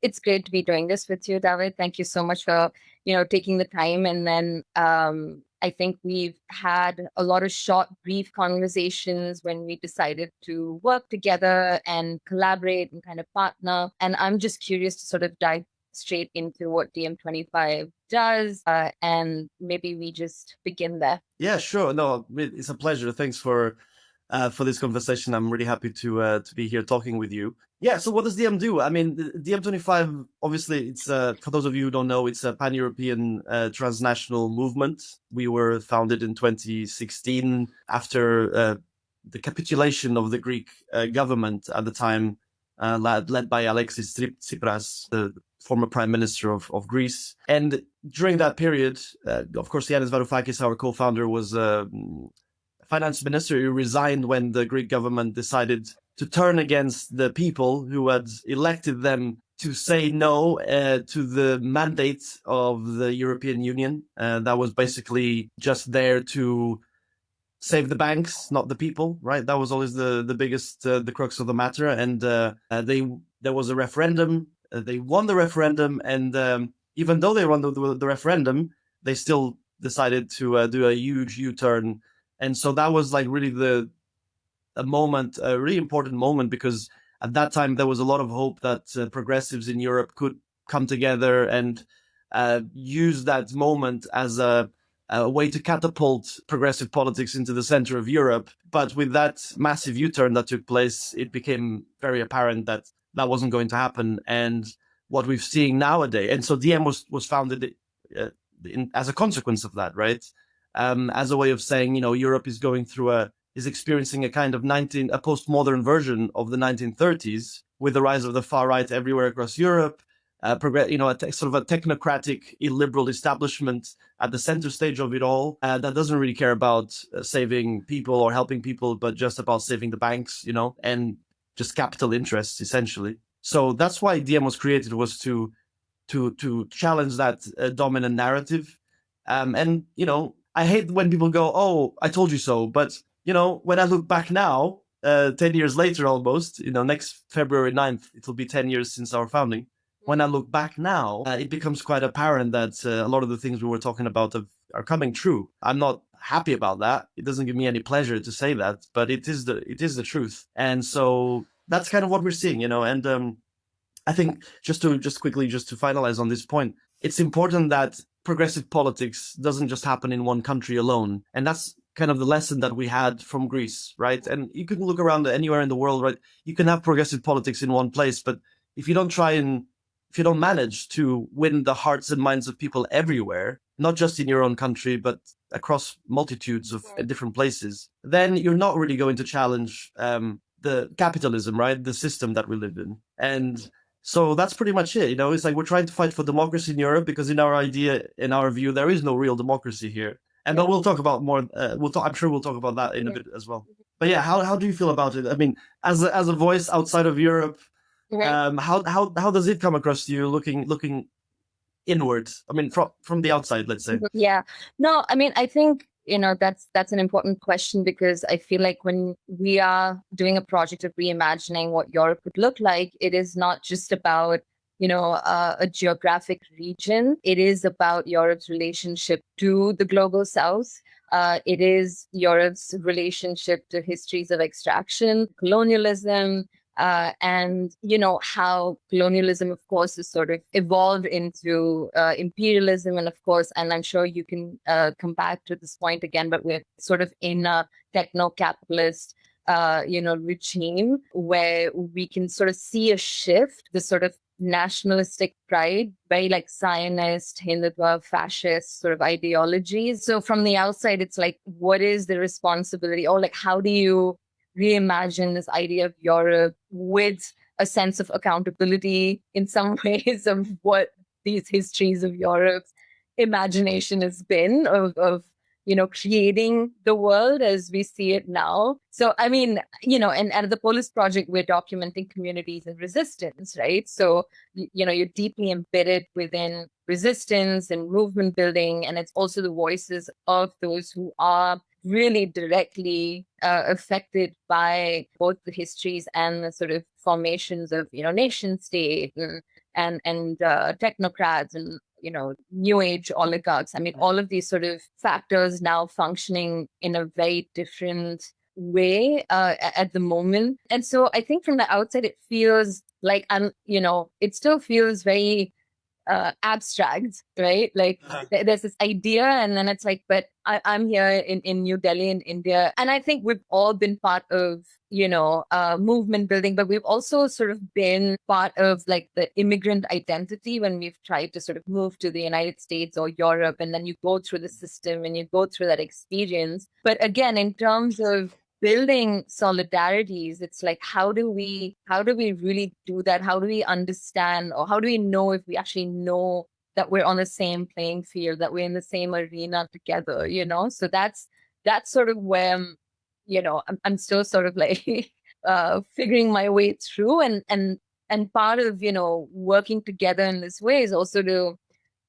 it's great to be doing this with you, David. Thank you so much for, taking the time. And then I think we've had a lot of short, brief conversations when we decided to work together and collaborate and kind of partner. And I'm just curious to sort of dive straight into what DM25 does, and maybe we just begin there. Yeah, sure. No, it's a pleasure. Thanks for this conversation. I'm really happy to be here talking with you. Yeah, so what does DM do? I mean, DM25, obviously, it's for those of you who don't know, it's a pan-European transnational movement. We were founded in 2016 after the capitulation of the Greek government at the time, led by Alexis Tsipras, the former prime minister of Greece. And during that period, of course, Yanis Varoufakis, our co-founder, was finance minister who resigned when the Greek government decided to turn against the people who had elected them to say no to the mandate of the European Union. That was basically just there to save the banks, not the people, right? That was always the biggest, the crux of the matter. And there was a referendum. They won the referendum. And even though they won the referendum, they still decided to do a huge U-turn. And so that was like really a really important moment, because at that time there was a lot of hope that progressives in Europe could come together and use that moment as a way to catapult progressive politics into the center of Europe. But with that massive U-turn that took place, it became very apparent that that wasn't going to happen. And what we're seeing nowadays, and so DM was founded as a consequence of that, right? As a way of saying, Europe is going through is experiencing a kind of a postmodern version of the 1930s, with the rise of the far right everywhere across Europe, sort of a technocratic, illiberal establishment at the center stage of it all, that doesn't really care about saving people or helping people, but just about saving the banks, and just capital interests, essentially. So that's why DM was created, was to challenge that dominant narrative. And I hate when people go, "Oh, I told you so." But, when I look back now, 10 years later almost, next February 9th, it'll be 10 years since our founding. When I look back now, it becomes quite apparent that a lot of the things we were talking about are coming true. I'm not happy about that. It doesn't give me any pleasure to say that, but it is the truth. And so that's kind of what we're seeing, and I think just to finalize on this point, it's important that progressive politics doesn't just happen in one country alone. And that's kind of the lesson that we had from Greece, right? And you can look around anywhere in the world, right? You can have progressive politics in one place, but if you don't manage to win the hearts and minds of people everywhere, not just in your own country, but across multitudes of different places, then you're not really going to challenge the capitalism, right? The system that we live in. And so that's pretty much it. It's like we're trying to fight for democracy in Europe, because in our view, there is no real democracy here. And but we'll talk about more. I'm sure we'll talk about that in a bit as well. But yeah, how do you feel about it? I mean, as a voice outside of Europe, how does it come across to you looking inwards? I mean, from the outside, let's say. Yeah. No, I mean, I think that's an important question, because I feel like when we are doing a project of reimagining what Europe would look like, it is not just about a geographic region. It is about Europe's relationship to the global South. It is Europe's relationship to histories of extraction, colonialism, and how colonialism, of course, is sort of evolved into imperialism. And of course, and I'm sure you can come back to this point again, but we're sort of in a techno-capitalist regime where we can sort of see a shift, the sort of nationalistic pride, very like Zionist, Hindutva, fascist sort of ideologies. So from the outside, it's like, what is the responsibility, or like, how do you reimagine this idea of Europe with a sense of accountability in some ways of what these histories of Europe's imagination has been of creating the world as we see it now. So, I mean, and at the Polis Project, we're documenting communities and resistance, right? So, you're deeply embedded within resistance and movement building. And it's also the voices of those who are really directly affected by both the histories and the sort of formations of, nation state and and technocrats and new age oligarchs. I mean, all of these sort of factors now functioning in a very different way at the moment. And so I think from the outside, it feels like it still feels very abstract, right? Like there's this idea, and then it's like, but I'm here in New Delhi in India, and I think we've all been part of movement building, but we've also sort of been part of like the immigrant identity when we've tried to sort of move to the United States or Europe, and then you go through the system and you go through that experience. But again, in terms of building solidarities, it's like, how do we really do that? How do we understand, or how do we know if we actually know that we're on the same playing field, that we're in the same arena together, So that's sort of where I'm still sort of like figuring my way through, and part of working together in this way is also to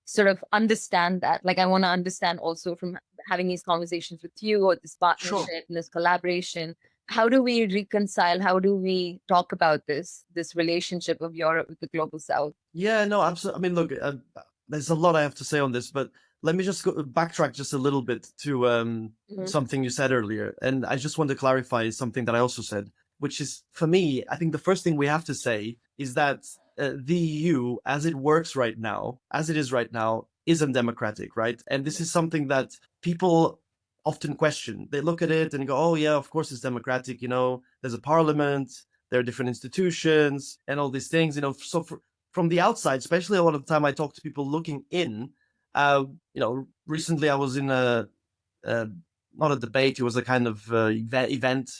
sort of understand that. Like, I want to understand also from having these conversations with you, or this partnership and this collaboration, how do we reconcile? How do we talk about this relationship of Europe with the global South? Yeah, no, absolutely. I mean, look, there's a lot I have to say on this, but let me just backtrack just a little bit to something you said earlier. And I just want to clarify something that I also said, which is, for me, I think the first thing we have to say is that the EU, as it works right now, as it is right now, isn't democratic, right? And this is something that people often question. They look at it and go, oh, yeah, of course it's democratic. There's a parliament, there are different institutions and all these things, So from the outside, especially a lot of the time I talk to people looking in, recently I was in not a debate, it was a kind of event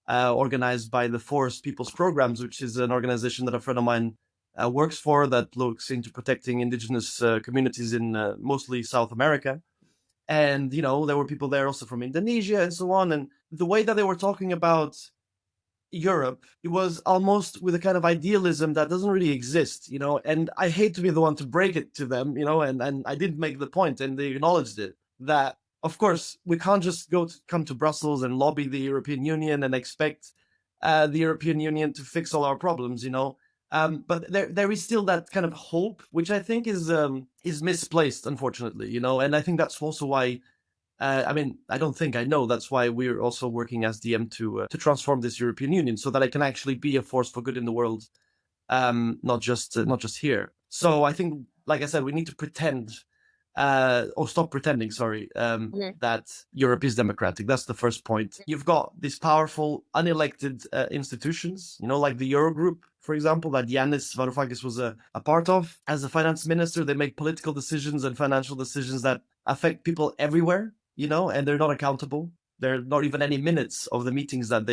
organized by the Forest People's Programs, which is an organization that a friend of mine works for, that looks into protecting indigenous communities in mostly South America. And, there were people there also from Indonesia and so on. And the way that they were talking about Europe, it was almost with a kind of idealism that doesn't really exist, and I hate to be the one to break it to them, and I did make the point, and they acknowledged it, that of course we can't just come to Brussels and lobby the European Union and expect the European Union to fix all our problems, but there is still that kind of hope, which I think is misplaced, unfortunately, and I think that's also why I know that's why we're also working as DM to transform this European Union, so that it can actually be a force for good in the world, not just here. So I think, like I said, we need to pretend, or stop pretending, that Europe is democratic. That's the first point. You've got these powerful unelected institutions, like the Eurogroup, for example, that Yanis Varoufakis was a part of. As a finance minister, they make political decisions and financial decisions that affect people everywhere, and they're not accountable. There are not even any minutes of the meetings that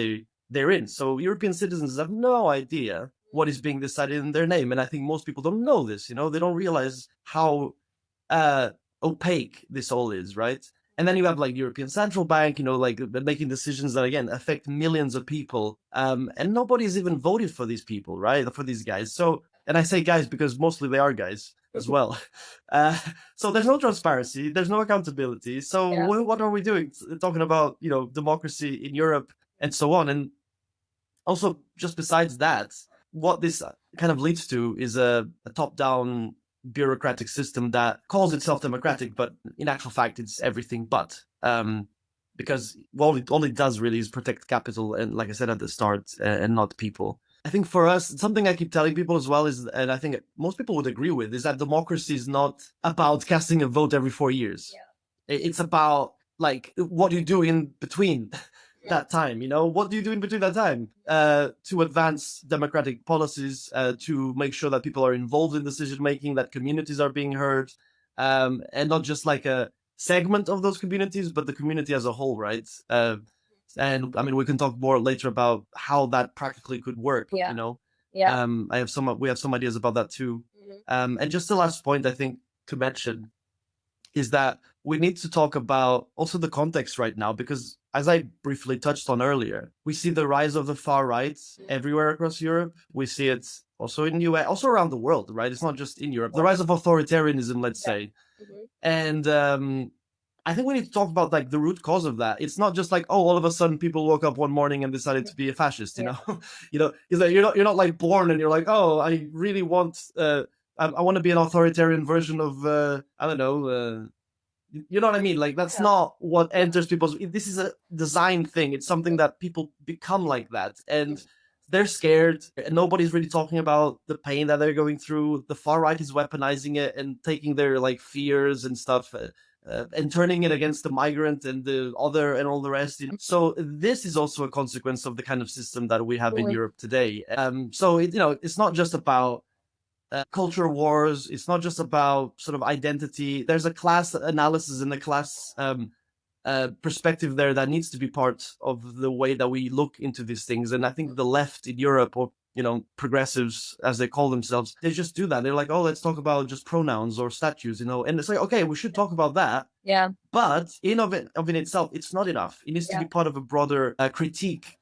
they're in. So European citizens have no idea what is being decided in their name. And I think most people don't know this, they don't realize how opaque this all is, right? And then you have like European Central Bank, like making decisions that, again, affect millions of people. And nobody's even voted for these people, right? For these guys. So, and I say guys because mostly they are guys as well. So there's no transparency, there's no accountability. So what are we doing? Talking about, democracy in Europe and so on. And also, just besides that, what this kind of leads to is a top-down bureaucratic system that calls itself democratic, but in actual fact, it's everything but. Because all it does really is protect capital, and like I said at the start, and not people. I think for us, something I keep telling people as well is, and I think most people would agree with, is that democracy is not about casting a vote every 4 years. Yeah. It's about like what you do in between that time, what do you do in between that time to advance democratic policies, to make sure that people are involved in decision making, that communities are being heard, and not just like a segment of those communities, but the community as a whole, right? And I mean, we can talk more later about how that practically could work. We have some ideas about that too. And just the last point I think to mention is that we need to talk about also the context right now, because as I briefly touched on earlier, we see the rise of the far right everywhere across Europe. We see it also in the US, also around the world, right? It's not just in Europe. The rise of authoritarianism, let's say. And I think we need to talk about like the root cause of that. It's not just like, oh, all of a sudden people woke up one morning and decided to be a fascist, it's like you're not like born and you're like, oh, I really want I want to be an authoritarian version of I don't know. You know what I mean? Like that's not what enters people's. This is a design thing. It's something that people become like that, and they're scared. And nobody's really talking about the pain that they're going through. The far right is weaponizing it and taking their like fears and stuff. And turning it against the migrant and the other and all the rest. So this is also a consequence of the kind of system that we have in Europe today. So it's not just about culture wars. It's not just about sort of identity. There's a class analysis and a class perspective there that needs to be part of the way that we look into these things. And I think the left in Europe, or progressives as they call themselves, they just do that. They're like, oh, let's talk about just pronouns or statues, and it's like, okay, we should talk about that. Yeah. But in itself, it's not enough. It needs to be part of a broader critique,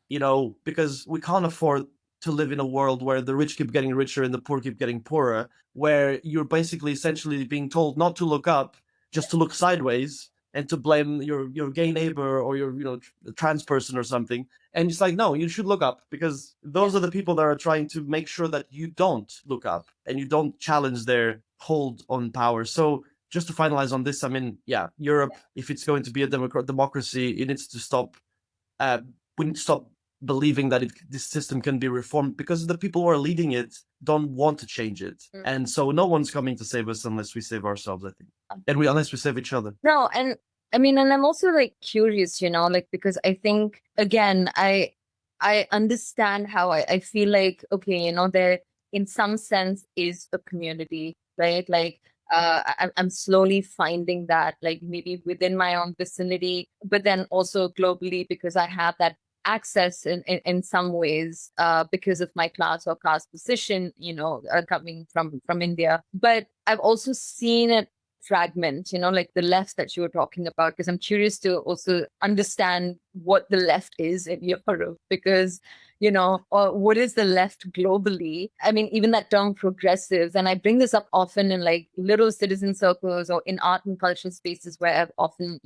because we can't afford to live in a world where the rich keep getting richer and the poor keep getting poorer, where you're basically essentially being told not to look up, just to look sideways and to blame your gay neighbor or your trans person or something. And it's like, no, you should look up, because those are the people that are trying to make sure that you don't look up and you don't challenge their hold on power. So just to finalize on this, I mean, Europe, if it's going to be a democracy, it needs to stop. We need to stop believing that this system can be reformed, because the people who are leading it don't want to change it. And so no one's coming to save us unless we save ourselves, I think. And unless we save each other. No, and I mean, and I'm also like curious, because I think, again, I understand how I feel like, okay, there in some sense is a community, right? Like, I'm slowly finding that, like, maybe within my own vicinity, but then also globally, because I have that access in some ways because of my class or caste position, coming from India. But I've also seen it fragment, like the left that you were talking about, because I'm curious to also understand what the left is in Europe, because or what is the left globally? I mean, even that term progressives, and I bring this up often in like little citizen circles or in art and cultural spaces where I've often,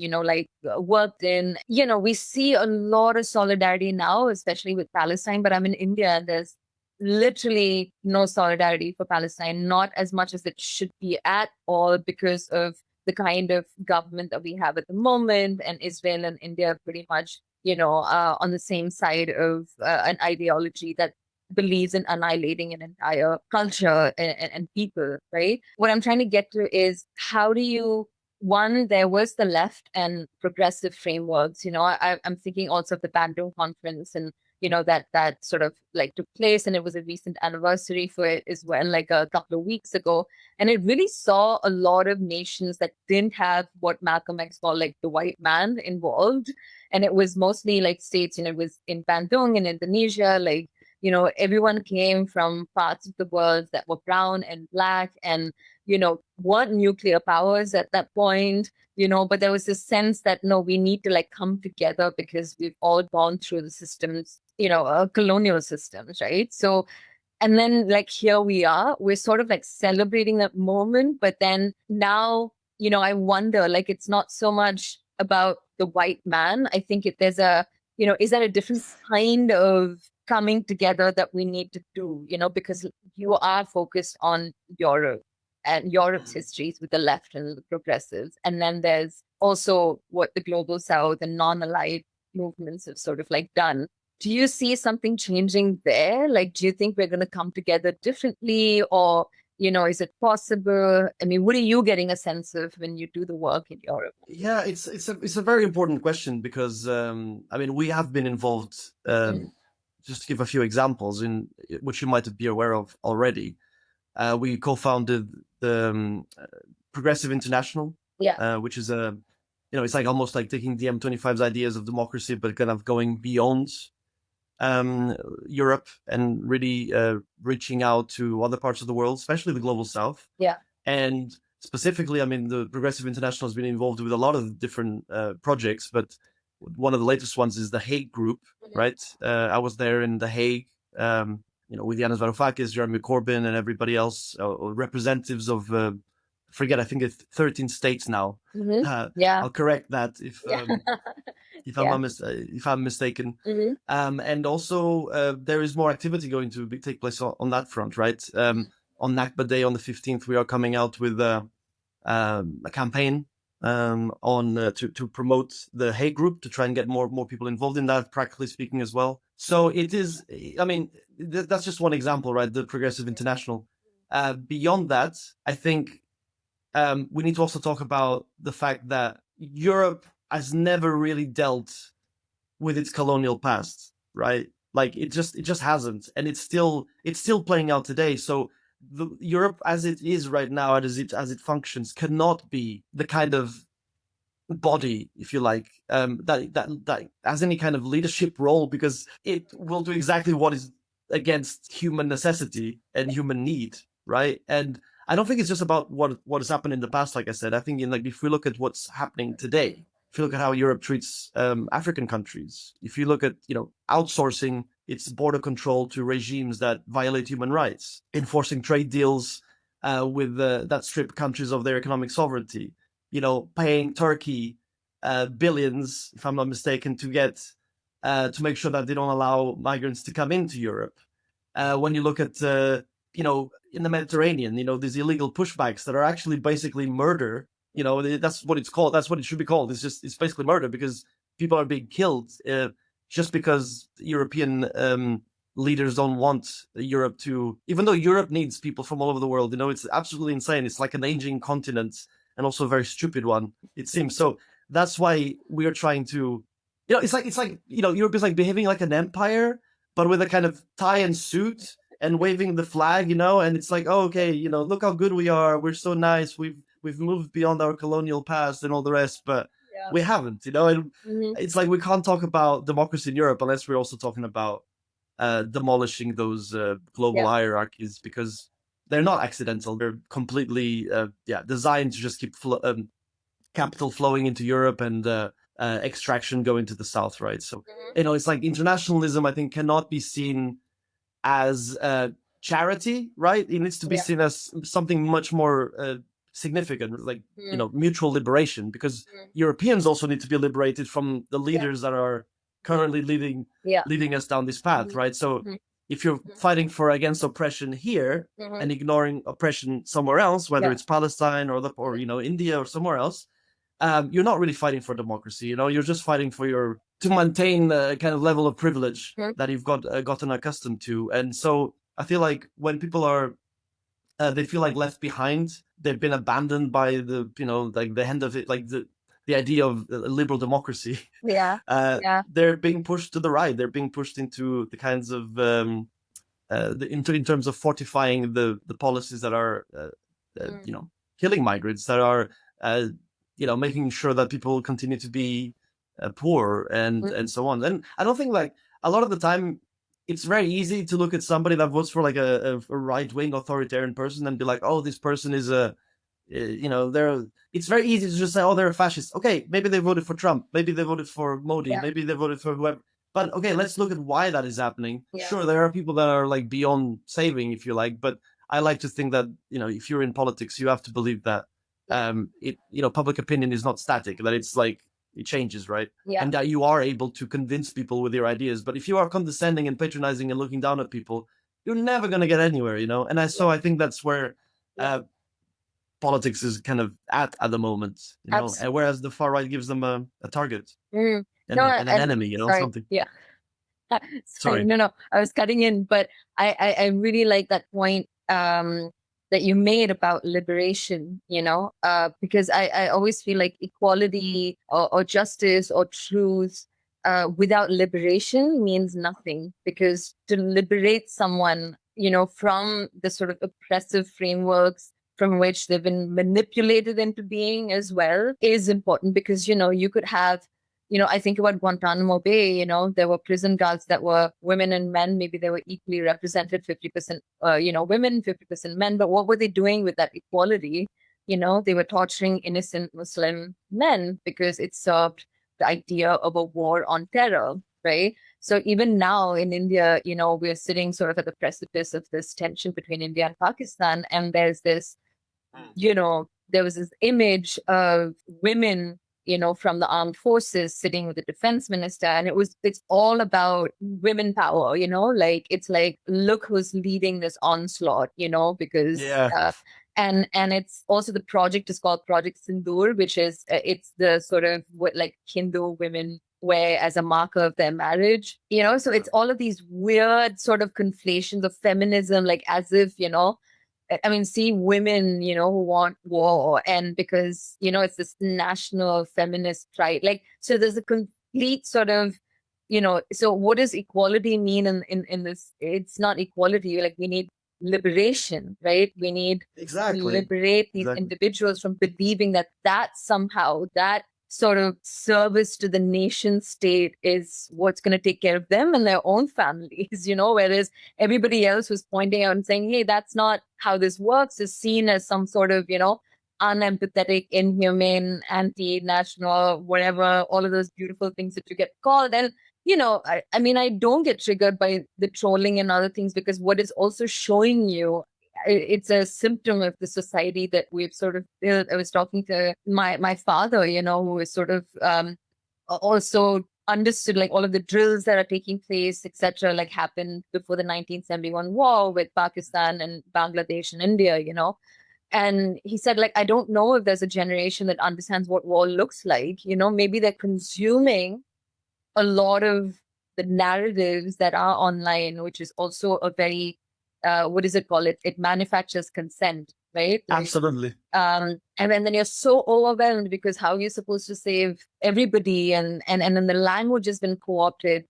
worked in. We see a lot of solidarity now, especially with Palestine, but I'm in India and there's literally no solidarity for Palestine, not as much as it should be at all, because of the kind of government that we have at the moment, and Israel and India pretty much on the same side of an ideology that believes in annihilating an entire culture and people, right? What I'm trying to get to is, how do you, one, there was the left and progressive frameworks, I'm thinking also of the Bandung conference, and that sort of like took place, and it was a recent anniversary for it as well, like a couple of weeks ago. And it really saw a lot of nations that didn't have what Malcolm X called like the white man involved. And it was mostly like states, it was in Bandung in Indonesia, like, everyone came from parts of the world that were brown and black and, weren't nuclear powers at that point, but there was this sense that, no, we need to like come together because we've all gone through the systems, colonial systems, right? So, and then like here we're sort of like celebrating that moment, but then now, I wonder, like, it's not so much about the white man. I think there's a, is that a different kind of coming together that we need to do, because you are focused on Europe and Europe's histories with the left and the progressives. And then there's also what the global south and non-allied movements have sort of like done. Do you see something changing there? Like, do you think we're going to come together differently, or, is it possible? I mean, what are you getting a sense of when you do the work in Europe? Yeah, it's a very important question, because, I mean, we have been involved, just to give a few examples, in which you might be aware of already. We co-founded the Progressive International, which is it's like almost like taking the M25's ideas of democracy, but kind of going beyond Europe and really reaching out to other parts of the world, especially the global south. Yeah. And specifically, I mean, the Progressive International has been involved with a lot of different projects, but one of the latest ones is the Hague Group, right? I was there in the Hague, with Yanis Varoufakis, Jeremy Corbyn, and everybody else, representatives of, I think it's 13 states now. I'll correct that if I'm mistaken. And also, there is more activity going to take place on that front, right? on Nakba Day on the 15th, we are coming out with a campaign to promote the Hague Group, to try and get more people involved in that, practically speaking as well. So it is, I mean, that's just one example, right? The Progressive International. Beyond that, I think we need to also talk about the fact that Europe has never really dealt with its colonial past, right? Like it just hasn't, and it's still playing out today. So Europe as it is right now, as it functions, cannot be the kind of body, if you like, that has any kind of leadership role, because it will do exactly what is against human necessity and human need, right? And I don't think it's just about what has happened in the past. Like I said, I think if we look at what's happening today, if you look at how Europe treats African countries, if you look at outsourcing its border control to regimes that violate human rights, enforcing trade deals with that strip countries of their economic sovereignty, paying Turkey billions, if I'm not mistaken, to make sure that they don't allow migrants to come into Europe. When you look at in the Mediterranean, these illegal pushbacks that are actually basically murder. That's what it's called. That's what it should be called. It's basically murder, because people are being killed just because European leaders don't want Europe to, even though Europe needs people from all over the world. It's absolutely insane. It's like an aging continent, and also a very stupid one, it seems. So that's why we are trying to, it's like Europe is like behaving like an empire, but with a kind of tie and suit and waving the flag, and it's like, oh, okay, look how good we are. We're so nice. We've moved beyond our colonial past and all the rest, but we haven't, and it's like we can't talk about democracy in Europe unless we're also talking about demolishing those global hierarchies, because they're not accidental. They're completely designed to just keep capital flowing into Europe and extraction going to the south, right? So it's like internationalism, I think, cannot be seen as charity, right? It needs to be seen as something much more significant, like mutual liberation, because Europeans also need to be liberated from the leaders that are currently leading us down this path, right? So if you're fighting against oppression here and ignoring oppression somewhere else, whether it's Palestine or India or somewhere else, you're not really fighting for democracy. You're just fighting to maintain the kind of level of privilege that you've gotten accustomed to. And so I feel like when people are they feel like left behind, they've been abandoned by the like the end of it, like the idea of liberal democracy. They're being pushed to the right. They're being pushed into the kinds of in terms of fortifying the policies that are killing migrants, that are making sure that people continue to be poor and so on. And I don't think, like, a lot of the time it's very easy to look at somebody that votes for like a right-wing authoritarian person and be like, oh, this person is it's very easy to just say, oh, they're a fascist. Okay, maybe they voted for Trump, maybe they voted for Modi, maybe they voted for whoever. But okay, let's look at why that is happening. Sure, there are people that are like beyond saving, if you like, but I like to think that if you're in politics, you have to believe that public opinion is not static, that it's like it changes, right? And that you are able to convince people with your ideas. But if you are condescending and patronizing and looking down at people, you're never going to get anywhere, And I think that's where politics is kind of at the moment, and whereas the far right gives them a target and an enemy, something. Sorry, no, I was cutting in, but I really like that point that you made about liberation, because I always feel like equality or justice or truth without liberation means nothing, because to liberate someone, from the sort of oppressive frameworks from which they've been manipulated into being as well is important, because, you could have, I think about Guantanamo Bay, there were prison guards that were women and men. Maybe they were equally represented, 50%, women, 50% men. But what were they doing with that equality? They were torturing innocent Muslim men because it served the idea of a war on terror, right? So even now in India, we're sitting sort of at the precipice of this tension between India and Pakistan. And there's this, there was this image of women from the armed forces sitting with the defense minister. And it's all about women power, like, it's like, look who's leading this onslaught, because, and it's also, the project is called Project Sindoor, which is, it's the sort of what like Hindu women wear as a marker of their marriage, so it's all of these weird sort of conflations of feminism, like as if, I mean, see women, who want war, and because, it's this national feminist pride. Like, so there's a complete sort of, so what does equality mean in this? It's not equality. Like, we need liberation, right? We need to liberate these individuals from believing that somehow, that sort of service to the nation state is what's going to take care of them and their own families, whereas everybody else was pointing out and saying, hey, that's not how this works, is seen as some sort of, unempathetic, inhumane, anti-national, whatever, all of those beautiful things that you get called. And, I mean, I don't get triggered by the trolling and other things, because what is also showing you, it's a symptom of the society that we've sort of built. I was talking to my father, who is sort of also understood like all of the drills that are taking place, etc., like happened before the 1971 war with Pakistan and Bangladesh and India, And he said, like, I don't know if there's a generation that understands what war looks like. Maybe they're consuming a lot of the narratives that are online, which is also a very what does it call it? It manufactures consent, right? Like, absolutely. And then you're so overwhelmed because how are you supposed to save everybody? And then the language has been co-opted.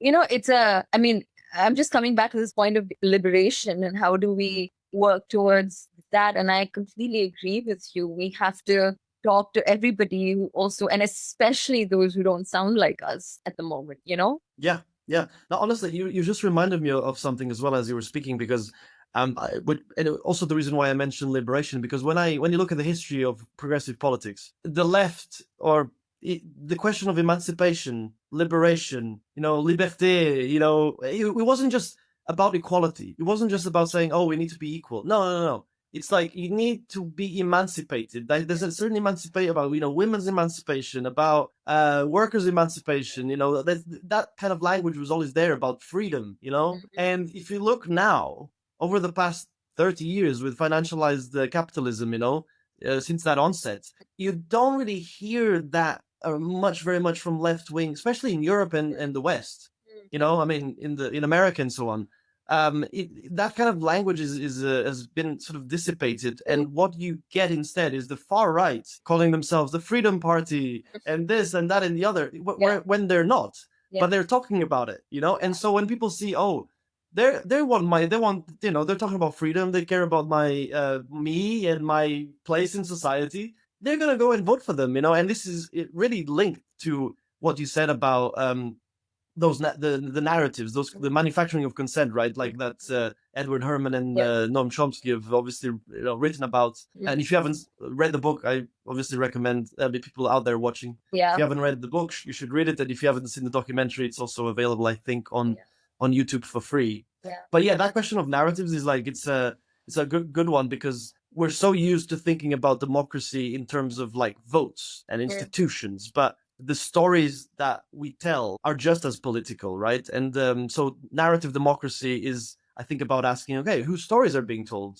I mean, I'm just coming back to this point of liberation and how do we work towards that? And I completely agree with you. We have to talk to everybody who also, and especially those who don't sound like us at the moment, Yeah. Yeah. Now, honestly, you just reminded me of something as well as you were speaking, because and also the reason why I mentioned liberation, because when you look at the history of progressive politics, the left, or the question of emancipation, liberation, liberté, it wasn't just about equality. It wasn't just about saying, oh, we need to be equal. No. It's like you need to be emancipated. There's a certain emancipation about, women's emancipation, about workers' emancipation. That kind of language was always there about freedom. And if you look now over the past 30 years with financialized capitalism, since that onset, you don't really hear that very much from left wing, especially in Europe and the West. I mean, in America and so on. That kind of language has been sort of dissipated, and what you get instead is the far right calling themselves the Freedom Party and this and that and the other, when they're not, but they're talking about it, And so when people see, oh, they're talking about freedom, they care about my me and my place in society, they're gonna go and vote for them, And this is really linked to what you said about the narratives, the manufacturing of consent, right? Like that Edward Herman and Noam Chomsky have obviously written about. And if you haven't read the book, I obviously recommend people out there watching. If you haven't read the book, you should read it. And if you haven't seen the documentary, it's also available, I think, on YouTube for free. But that question of narratives is like it's a good one, because we're so used to thinking about democracy in terms of like votes and institutions, but the stories that we tell are just as political, right? And so narrative democracy is, I think, about asking, okay, whose stories are being told?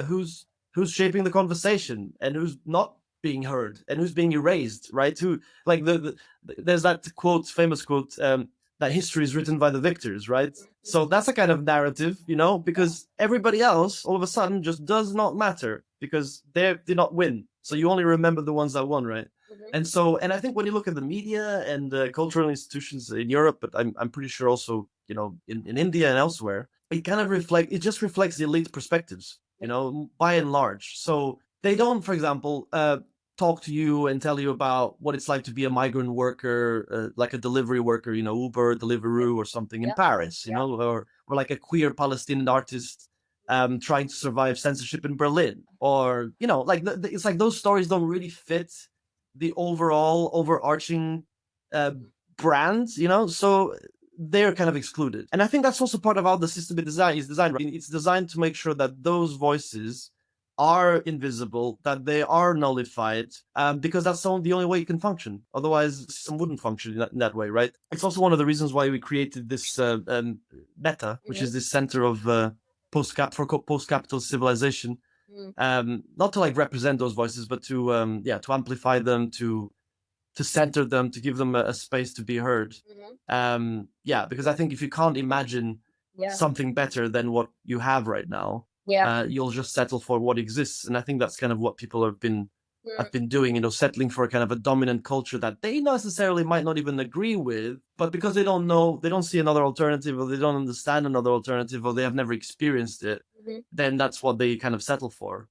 Who's shaping the conversation, and who's not being heard, and who's being erased, right? Who, like there's that famous quote, that history is written by the victors, right? So that's a kind of narrative, because everybody else all of a sudden just does not matter because they did not win. So you only remember the ones that won, right? And I think when you look at the media and cultural institutions in Europe, but I'm pretty sure also, in India and elsewhere, it kind of reflects the elite perspectives, by and large. So they don't, for example, talk to you and tell you about what it's like to be a migrant worker, like a delivery worker, Uber, Deliveroo or something in Paris, or like a queer Palestinian artist trying to survive censorship in Berlin, or, it's like those stories don't really fit the overall overarching brand, so they're kind of excluded. And I think that's also part of how the system is designed, right? It's designed to make sure that those voices are invisible, that they are nullified, because that's the only way you can function. Otherwise, the system wouldn't function in that way, right? It's also one of the reasons why we created this meta, which is this center of post-capital civilization. Not to like represent those voices, but to amplify them, to center them, to give them a space to be heard. Because I think if you can't imagine something better than what you have right now, you'll just settle for what exists. And I think that's kind of what people have been doing, settling for kind of a dominant culture that they necessarily might not even agree with, but because they don't see another alternative, or they don't understand another alternative, or they have never experienced it, then that's what they kind of settle for.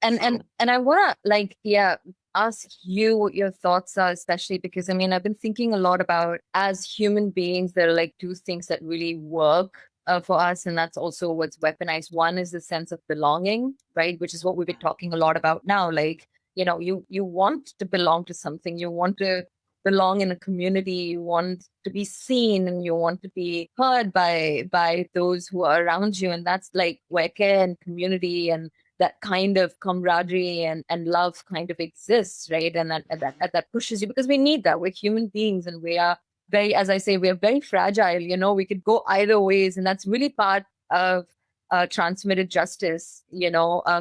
And I want to ask you what your thoughts are, especially because I've been thinking a lot about, as human beings, there are like two things that really work for us, and that's also what's weaponized. One is the sense of belonging, right, which is what we've been talking a lot about now. Like, you want to belong to something, you want to belong in a community, you want to be seen, and you want to be heard by those who are around you, and that's like where care and community and that kind of camaraderie and love kind of exists, right? And that pushes you, because we need that. We're human beings, and we are very, as I say, we are very fragile. We could go either ways, and that's really part of transmitted justice,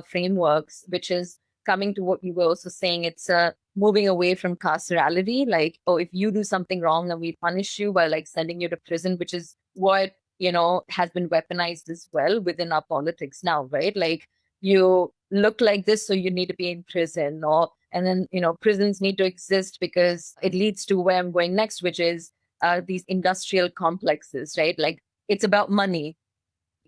frameworks, which is coming to what you were also saying. It's moving away from carcerality, like, oh, if you do something wrong, then we punish you by like sending you to prison, which is what has been weaponized as well within our politics now, right? Like, you look like this, so you need to be in prison, and then, prisons need to exist because it leads to where I'm going next, which is these industrial complexes, right? Like, it's about money,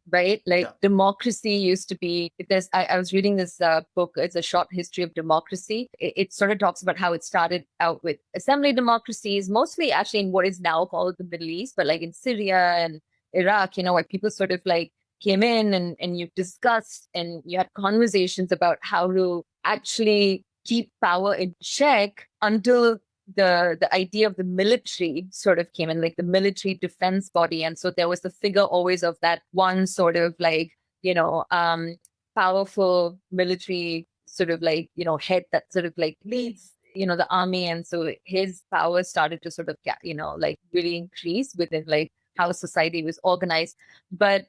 right? Like, democracy used to be, I was reading this book, it's a short history of democracy. It sort of talks about how it started out with assembly democracies, mostly actually in what is now called the Middle East, but like in Syria and Iraq, where people sort of like came in and you discussed and you had conversations about how to actually keep power in check, until the idea of the military sort of came in, like the military defense body. And so there was the figure always of that one sort of like, powerful military sort of like, head that sort of like leads, the army. And so his power started to sort of, like really increase within like how society was organized. But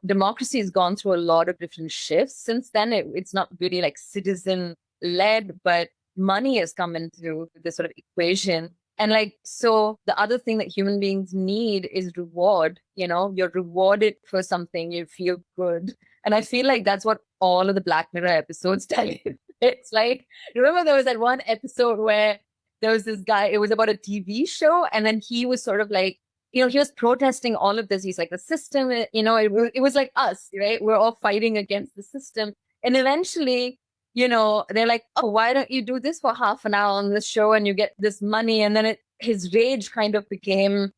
democracy has gone through a lot of different shifts since then. It's not really like citizen led, but money has come into this sort of equation. And like, so the other thing that human beings need is reward. You're rewarded for something, you feel good. And I feel like that's what all of the Black Mirror episodes tell you. It's like, remember there was that one episode where there was this guy, it was about a TV show, and then he was sort of like, he was protesting all of this. He's like, the system, it was like us, right? We're all fighting against the system. And eventually, they're like, oh, why don't you do this for half an hour on the show and you get this money? And then his rage kind of became,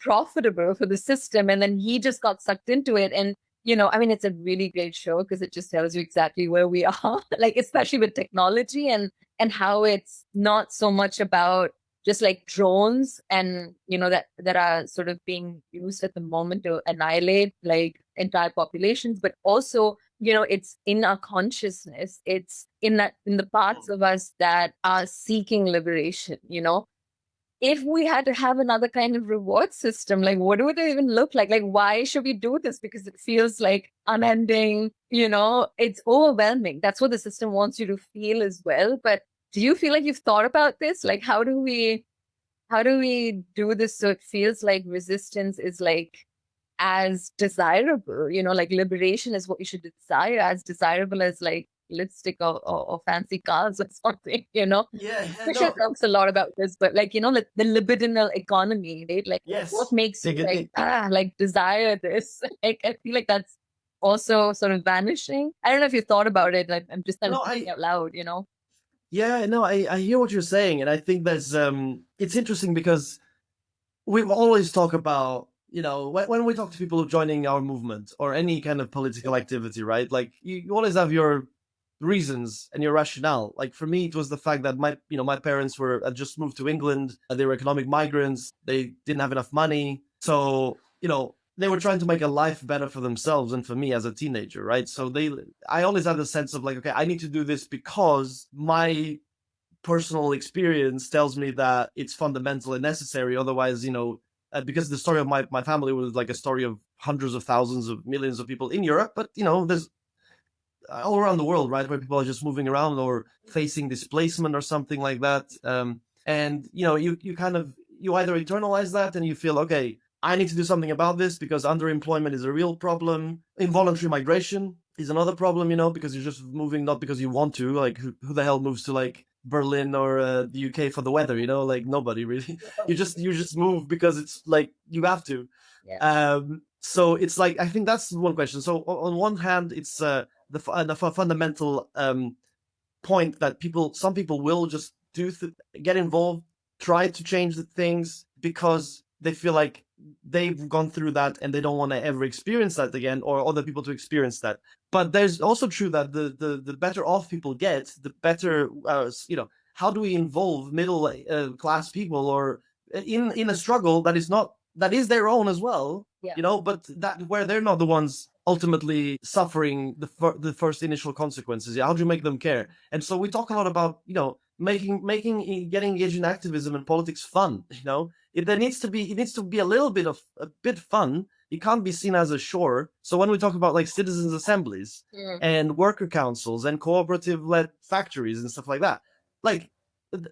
profitable for the system. And then he just got sucked into it. And, it's a really great show because it just tells you exactly where we are, like, especially with technology and how it's not so much about just like drones and, that are sort of being used at the moment to annihilate like entire populations, but also, it's in our consciousness. It's in the parts of us that are seeking liberation, If we had to have another kind of reward system, like what would it even look like? Like, why should we do this? Because it feels like unending, it's overwhelming. That's what the system wants you to feel as well. But do you feel like you've thought about this? Like, how do we do this so it feels like resistance is like as desirable, like liberation is what you should desire, as desirable as like lipstick or fancy cars or something, Fisher talks a lot about this, but like, the libidinal economy, right? Like, what makes you like desire this? Like, I feel like that's also sort of vanishing. I don't know if you thought about it. Like, I'm just kind of thinking out loud, Yeah, no, I hear what you're saying. And I think that's, it's interesting because we've always talked about, when we talk to people joining our movement or any kind of political activity, right? Like you always have your reasons and your rationale. Like for me, it was the fact that my parents had just moved to England. They were economic migrants. They didn't have enough money. So, they were trying to make a life better for themselves and for me as a teenager, right? So I always had the sense of like, okay, I need to do this because my personal experience tells me that it's fundamental and necessary. Otherwise, because the story of my family was like a story of hundreds of thousands of millions of people in Europe, but there's all around the world, right, where people are just moving around or facing displacement or something like that. And you either internalize that and you feel, okay, I need to do something about this because underemployment is a real problem. Involuntary migration is another problem, because you're just moving not because you want to. Like, who the hell moves to like Berlin or the UK for the weather? Like nobody really. You just move because it's like you have to. Yeah. So it's like, I think that's one question. So on one hand, it's the fundamental point that some people will just get involved, try to change the things because they feel like they've gone through that and they don't want to ever experience that again, or other people to experience that. But there's also true that the better off people get, the better, how do we involve middle class people or in a struggle that is their own as well, but that where they're not the ones ultimately suffering the first initial consequences. How do you make them care? And so we talk a lot about, getting engaged in activism and politics fun. It needs to be a bit fun. It can't be seen as a chore. So when we talk about like citizens assemblies and worker councils and cooperative-led factories and stuff like that, like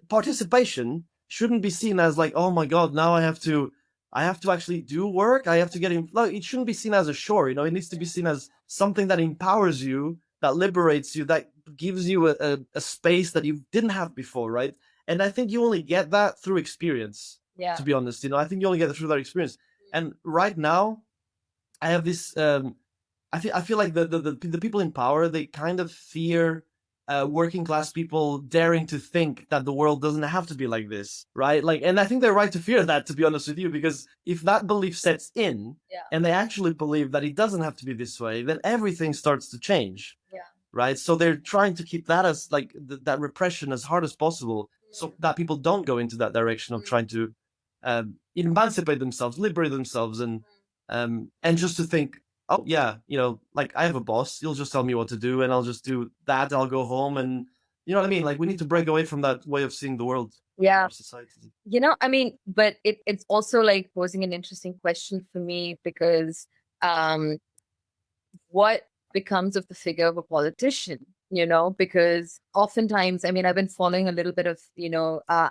participation shouldn't be seen as like, oh my God, now I have to actually do work. I have to get in. Like, it shouldn't be seen as a chore. It needs to be seen as something that empowers you, that liberates you, that gives you a space that you didn't have before, right? And I think you only get that through experience. Yeah. To be honest, I think you only get it through that experience. And right now, I have this. I feel like the people in power, they kind of fear working class people daring to think that the world doesn't have to be like this, right? Like, and I think they're right to fear that, to be honest with you, because if that belief sets in, and they actually believe that it doesn't have to be this way, then everything starts to change, right? So they're trying to keep that as like that repression as hard as possible, so that people don't go into that direction of trying to emancipate themselves, liberate themselves, and just to think, oh yeah, like I have a boss, he'll just tell me what to do and I'll just do that. I'll go home, and you know what I mean? Like, we need to break away from that way of seeing the world. Yeah. Our society. I mean, but it's also like posing an interesting question for me, because what becomes of the figure of a politician? Because oftentimes, I mean, I've been following a little bit of,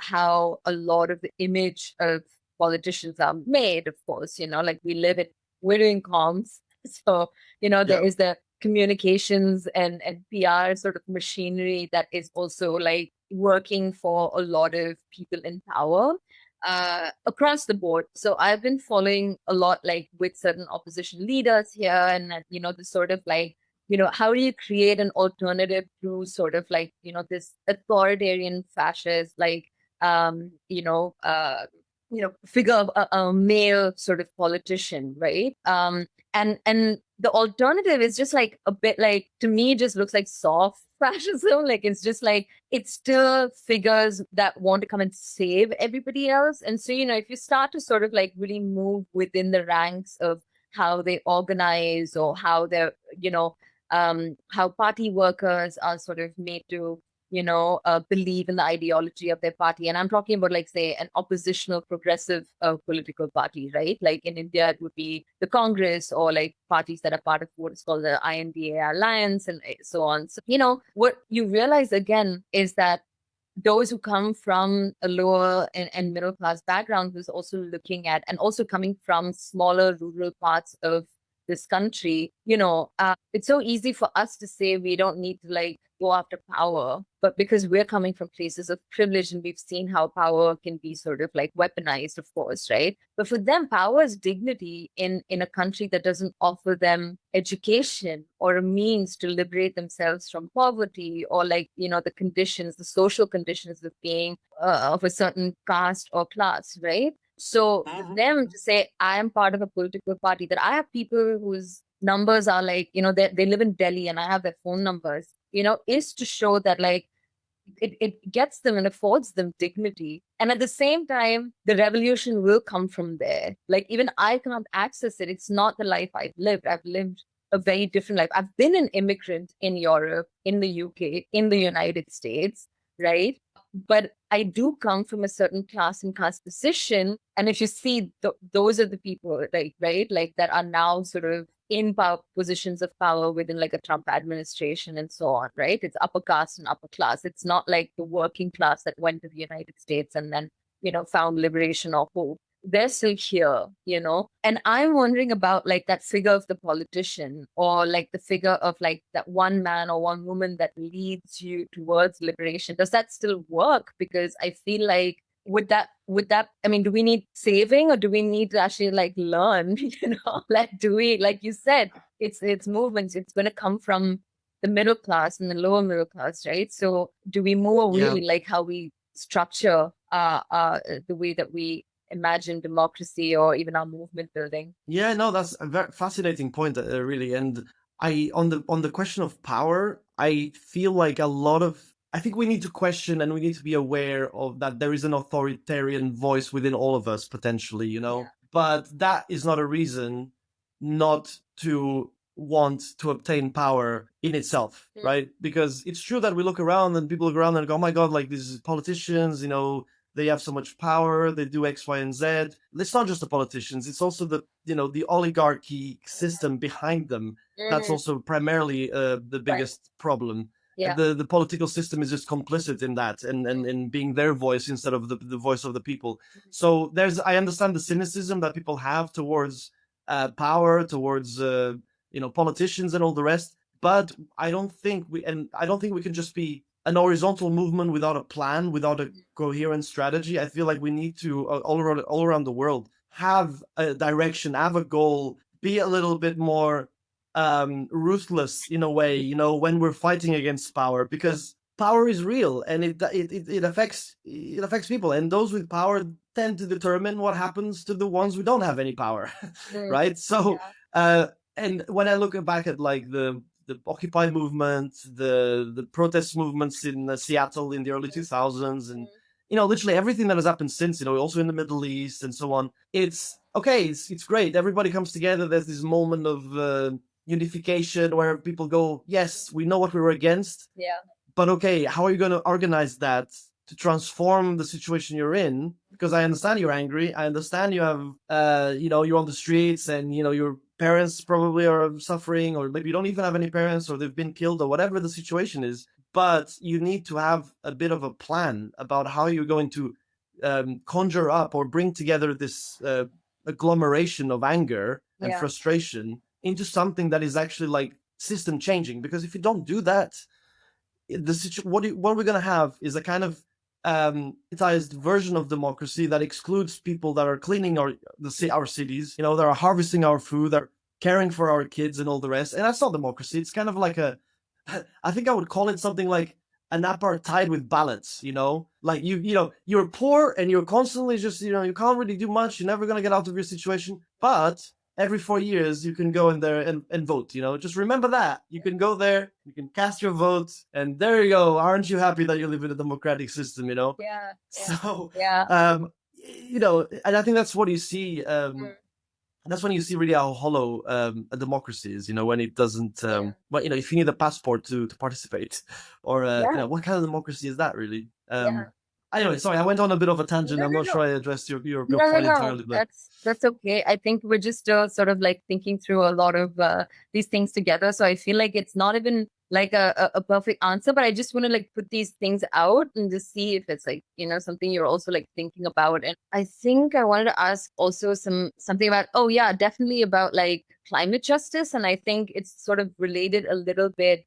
how a lot of the image of politicians are made, of course, like we're doing comms. So, there is the communications and PR sort of machinery that is also like working for a lot of people in power across the board. So I've been following a lot, like with certain opposition leaders here, and the sort of like, how do you create an alternative to sort of like, this authoritarian fascist, like, figure of a male sort of politician, right? And the alternative is just like a bit like, to me, just looks like soft fascism. Like, it's just like, it's still figures that want to come and save everybody else. And so, if you start to sort of like really move within the ranks of how they organize, or how they're, how party workers are sort of made to believe in the ideology of their party. And I'm talking about, like, say, an oppositional progressive political party, right? Like in India, it would be the Congress, or like parties that are part of what is called the INDA alliance, and so on. So, what you realize again is that those who come from a lower and middle class background, who's also looking at, and also coming from smaller rural parts of this country, it's so easy for us to say we don't need to like go after power, but because we're coming from places of privilege, and we've seen how power can be sort of like weaponized, of course, right? But for them, power is dignity in a country that doesn't offer them education or a means to liberate themselves from poverty, or like, the conditions, the social conditions of being of a certain caste or class, right? So for them to say, I am part of a political party, that I have people whose numbers are like, they live in Delhi and I have their phone numbers, is to show that like it gets them and affords them dignity. And at the same time, the revolution will come from there. Like even I cannot access it. It's not the life I've lived. I've lived a very different life. I've been an immigrant in Europe, in the UK, in the United States, right? But I do come from a certain class and class position. And if you see, those are the people, like, right, like that are now sort of in positions of power within like a Trump administration and so on, right? It's upper caste and upper class. It's not like the working class that went to the United States and then, found liberation or hope. They're still here, And I'm wondering about like that figure of the politician, or like the figure of like that one man or one woman that leads you towards liberation. Does that still work? Because I feel like would that I mean, do we need saving, or do we need to actually like learn, like do we, like you said, it's movements, it's going to come from the middle class and the lower middle class, right? So do we move away like how we structure the way that we imagine democracy or even our movement building? Yeah, no, that's a very fascinating point, really. And on the question of power, I feel like I think we need to question, and we need to be aware of that there is an authoritarian voice within all of us potentially, but that is not a reason not to want to obtain power in itself, right? Because it's true that we look around and people look around and go, oh my God, like these politicians, they have so much power, they do X, Y, and Z. It's not just the politicians, it's also the oligarchy system behind them. That's also primarily the biggest problem. Yeah. The political system is just complicit in that, and in being their voice instead of the voice of the people. So I understand the cynicism that people have towards power, towards politicians and all the rest. But I don't think we can just be an horizontal movement without a plan, without a coherent strategy. I feel like we need to all around the world have a direction, have a goal, be a little bit more ruthless in a way, when we're fighting against power, because power is real and it affects people, and those with power tend to determine what happens to the ones who don't have any power, right? So, and when I look back at like the Occupy movement, the protest movements in Seattle in the early 2000s, and literally everything that has happened since, also in the Middle East and so on, it's okay. It's great. Everybody comes together. There's this moment of unification where people go, yes, we know what we were against. Yeah. But okay, how are you going to organize that to transform the situation you're in? Because I understand you're angry. I understand you have, you're on the streets, and, your parents probably are suffering, or maybe you don't even have any parents, or they've been killed, or whatever the situation is. But you need to have a bit of a plan about how you're going to conjure up or bring together this agglomeration of anger and frustration into something that is actually like system changing. Because if you don't do that, what we're going to have is a kind of elitized version of democracy that excludes people that are cleaning our cities, that are harvesting our food, that are caring for our kids and all the rest. And that's not democracy. It's kind of like I think I would call it something like an apartheid with balance, like you're poor and you're constantly just, you can't really do much. You're never going to get out of your situation, but every 4 years you can go in there and vote, just remember that you can go there, you can cast your vote, and there you go. Aren't you happy that you live in a democratic system? So and I think that's what you see. That's when you see really how hollow a democracy is, when it doesn't well, if you need a passport to participate, or what kind of democracy is that really? Anyway, sorry, I went on a bit of a tangent. I'm not sure I addressed your point entirely. But that's okay. I think we're just sort of like thinking through a lot of these things together. So I feel like it's not even like a perfect answer, but I just want to like put these things out and just see if it's like, something you're also like thinking about. And I think I wanted to ask also something about, definitely about like climate justice. And I think it's sort of related a little bit,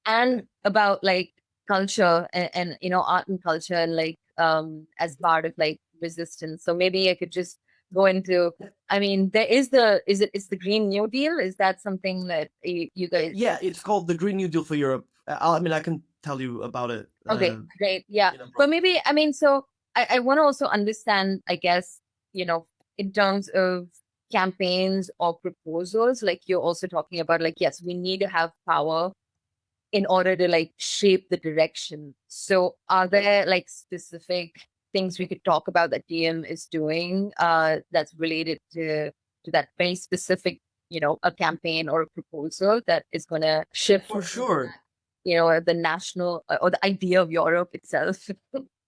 and about like culture and art and culture, and like as part of like resistance. So maybe I could just go into, I mean, there is it's the Green New Deal. Is that something that you guys? Yeah, it's called the Green New Deal for Europe. I can tell you about it. Okay, great. Yeah, but maybe, I mean, so I want to also understand, I guess, in terms of campaigns or proposals, like you're also talking about, like, yes, we need to have power in order to like shape the direction. So are there like specific things we could talk about that DM is doing that's related to that very specific, a campaign or a proposal that is going to shift For sure. the national or the idea of Europe itself?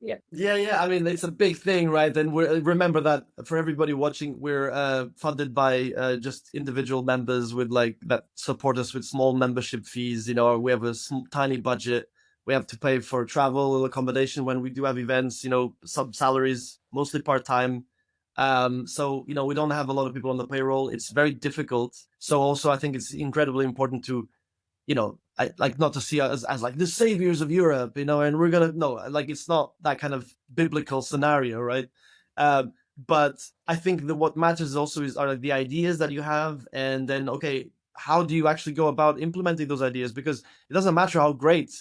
Yeah. Yeah. I mean, it's a big thing, right? And remember that for everybody watching, we're funded by just individual members with like that support us with small membership fees. We have a tiny budget. We have to pay for travel, accommodation when we do have events. Sub salaries, mostly part time. So we don't have a lot of people on the payroll. It's very difficult. So also, I think it's incredibly important to I like not to see us as like the saviors of Europe, and we're gonna no, like it's not that kind of biblical scenario, right? But I think that what matters also are like the ideas that you have, and then okay, how do you actually go about implementing those ideas? Because it doesn't matter how great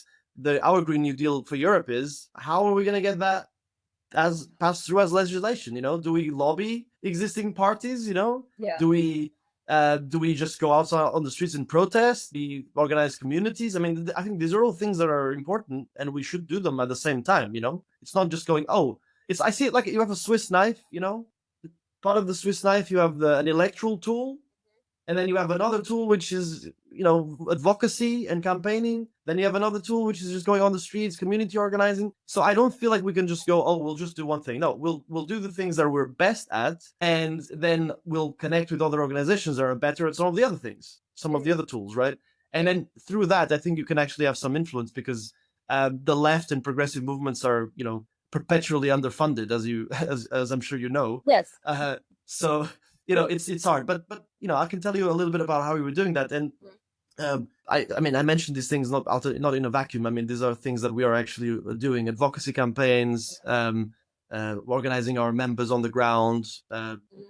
our Green New Deal for Europe is. How are we gonna get that as passed through as legislation? Do we lobby existing parties? Yeah. Do we just go outside on the streets and protest? The organized communities? I mean, I think these are all things that are important, and we should do them at the same time. It's not just going. I see it like you have a Swiss knife. Part of the Swiss knife, you have an electoral tool, and then you have another tool which is advocacy and campaigning. Then you have another tool which is just going on the streets, community organizing. So I don't feel like we can just go, we'll just do one thing. No, we'll do the things that we're best at, and then we'll connect with other organizations that are better at some of the other things, some of the other tools, right? And then through that, I think you can actually have some influence, because the left and progressive movements are, perpetually underfunded, as I'm sure you know. Yes. So it's hard, but I can tell you a little bit about how we were doing that. And I mean, I mentioned these things not in a vacuum. I mean, these are things that we are actually doing: advocacy campaigns, organizing our members on the ground.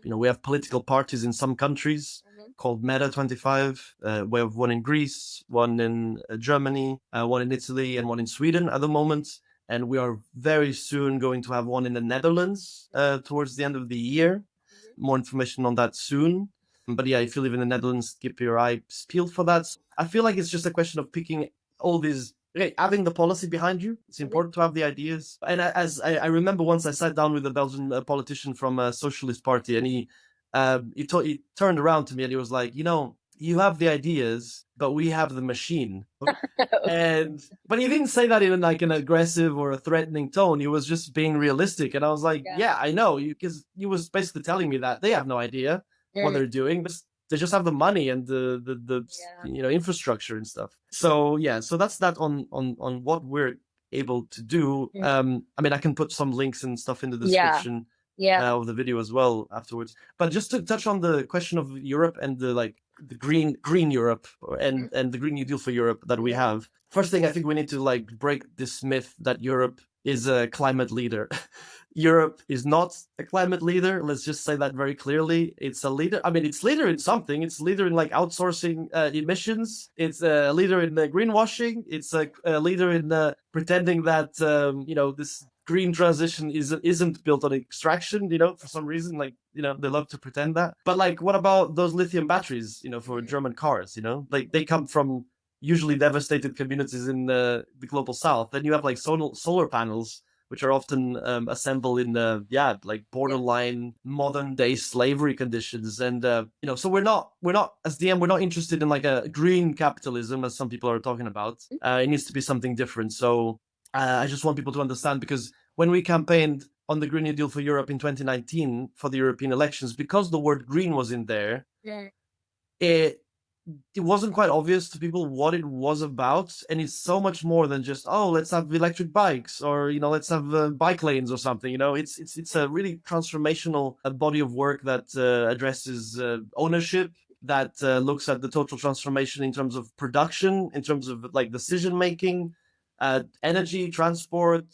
We have political parties in some countries called Meta 25. We have one in Greece, one in Germany, one in Italy, and one in Sweden at the moment. And we are very soon going to have one in the Netherlands towards the end of the year. More information on that soon. But yeah, if you live in the Netherlands, keep your eyes peeled for that. I feel like it's just a question of picking all these, having the policy behind you. It's important to have the ideas. And as I remember once I sat down with a Belgian politician from a socialist party, and he turned around to me and he was like, you have the ideas, but we have the machine. But he didn't say that in like an aggressive or a threatening tone. He was just being realistic. And I was like, yeah I know, because he was basically telling me that they have no idea what they're doing, but they just have the money and the infrastructure and stuff. So that's that on what we're able to do. I mean, I can put some links and stuff in the description of the video as well afterwards. But just to touch on the question of Europe and the green Europe and the Green New Deal for Europe that we have. First thing, I think we need to break this myth that Europe is a climate leader. Europe is not a climate leader. Let's just say that very clearly. It's a leader. I mean, it's leader in something. It's leader in outsourcing emissions. It's a leader in greenwashing. It's a leader in pretending that this green transition isn't built on extraction. For some reason, they love to pretend that. But what about those lithium batteries? For German cars. They come from usually devastated communities in the global south. Then you have solar panels, which are often assembled in borderline modern day slavery conditions. And so we're not as DM, we're not interested in a green capitalism as some people are talking about. It needs to be something different. So I just want people to understand, because when we campaigned on the Green New Deal for Europe in 2019 for the European elections, because the word green was in there, it wasn't quite obvious to people what it was about. And it's so much more than just, let's have electric bikes, or, let's have bike lanes or something. It's a really transformational body of work that addresses ownership, that looks at the total transformation in terms of production, in terms of decision making, energy, transport,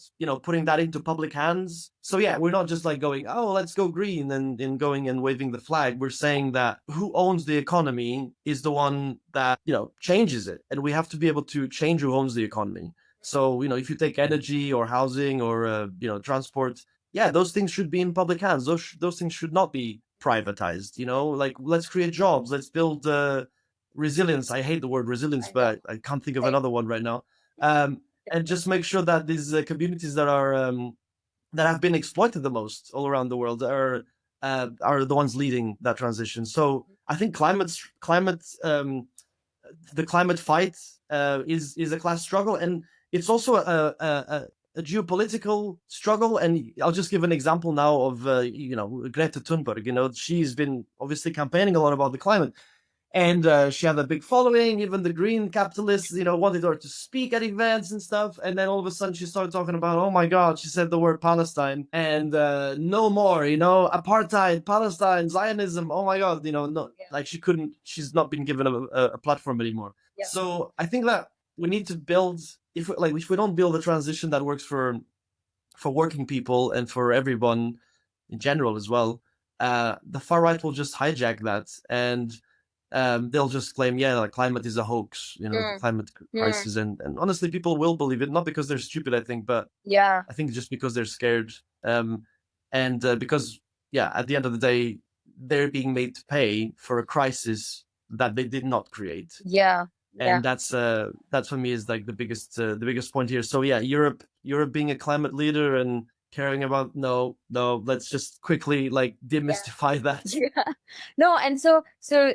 putting that into public hands. So we're not just going, let's go green and going and waving the flag. We're saying that who owns the economy is the one that, changes it. And we have to be able to change who owns the economy. So, if you take energy or housing or, transport, those things should be in public hands. Those things should not be privatized, let's create jobs. Let's build resilience. I hate the word resilience, but I can't think of another one right now. And just make sure that these communities that are that have been exploited the most all around the world are the ones leading that transition. So I think the climate fight is a class struggle, and it's also a geopolitical struggle. And I'll just give an example now of Greta Thunberg. She's been obviously campaigning a lot about the climate, and she had a big following. Even the green capitalists, wanted her to speak at events and stuff. And then all of a sudden she started talking about, oh my God, she said the word Palestine, and no more, apartheid, Palestine, Zionism. Oh my God, no, like she's not been given a platform anymore. Yeah. So I think that we need to build, if we don't build a transition that works for working people and for everyone in general as well, the far right will just hijack that, and they'll just claim, climate is a hoax, the climate crisis, and honestly, people will believe it, not because they're stupid, I think, but I think just because they're scared, and because at the end of the day, they're being made to pay for a crisis that they did not create. And that's for me is like the biggest point here. So Europe being a climate leader and caring about no, let's just quickly demystify that. No, and so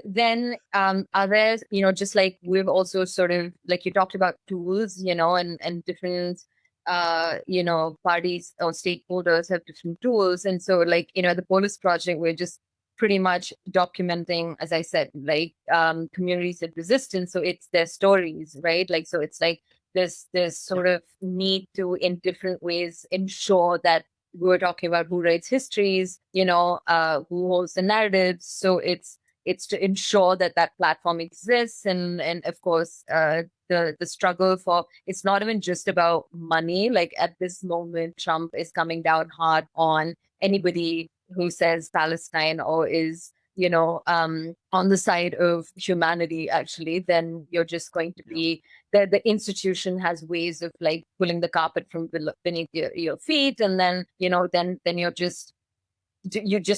then are there, just like we've also sort of, like you talked about tools, and different parties or stakeholders have different tools. And so at the Polis Project, we're just pretty much documenting, as I said, communities of resistance. So it's their stories, right? So it's there's sort of need to, in different ways, ensure that we're talking about who writes histories, who holds the narratives. So it's to ensure that platform exists, and of course the struggle for, it's not even just about money. At this moment, Trump is coming down hard on anybody who says Palestine or is on the side of humanity, actually. Then you're just going to be, the institution has ways of pulling the carpet from beneath your feet, and then then you just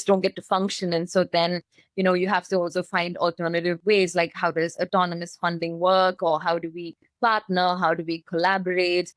don't get to function. And so then you have to also find alternative ways, like how does autonomous funding work, or how do we partner, how do we collaborate,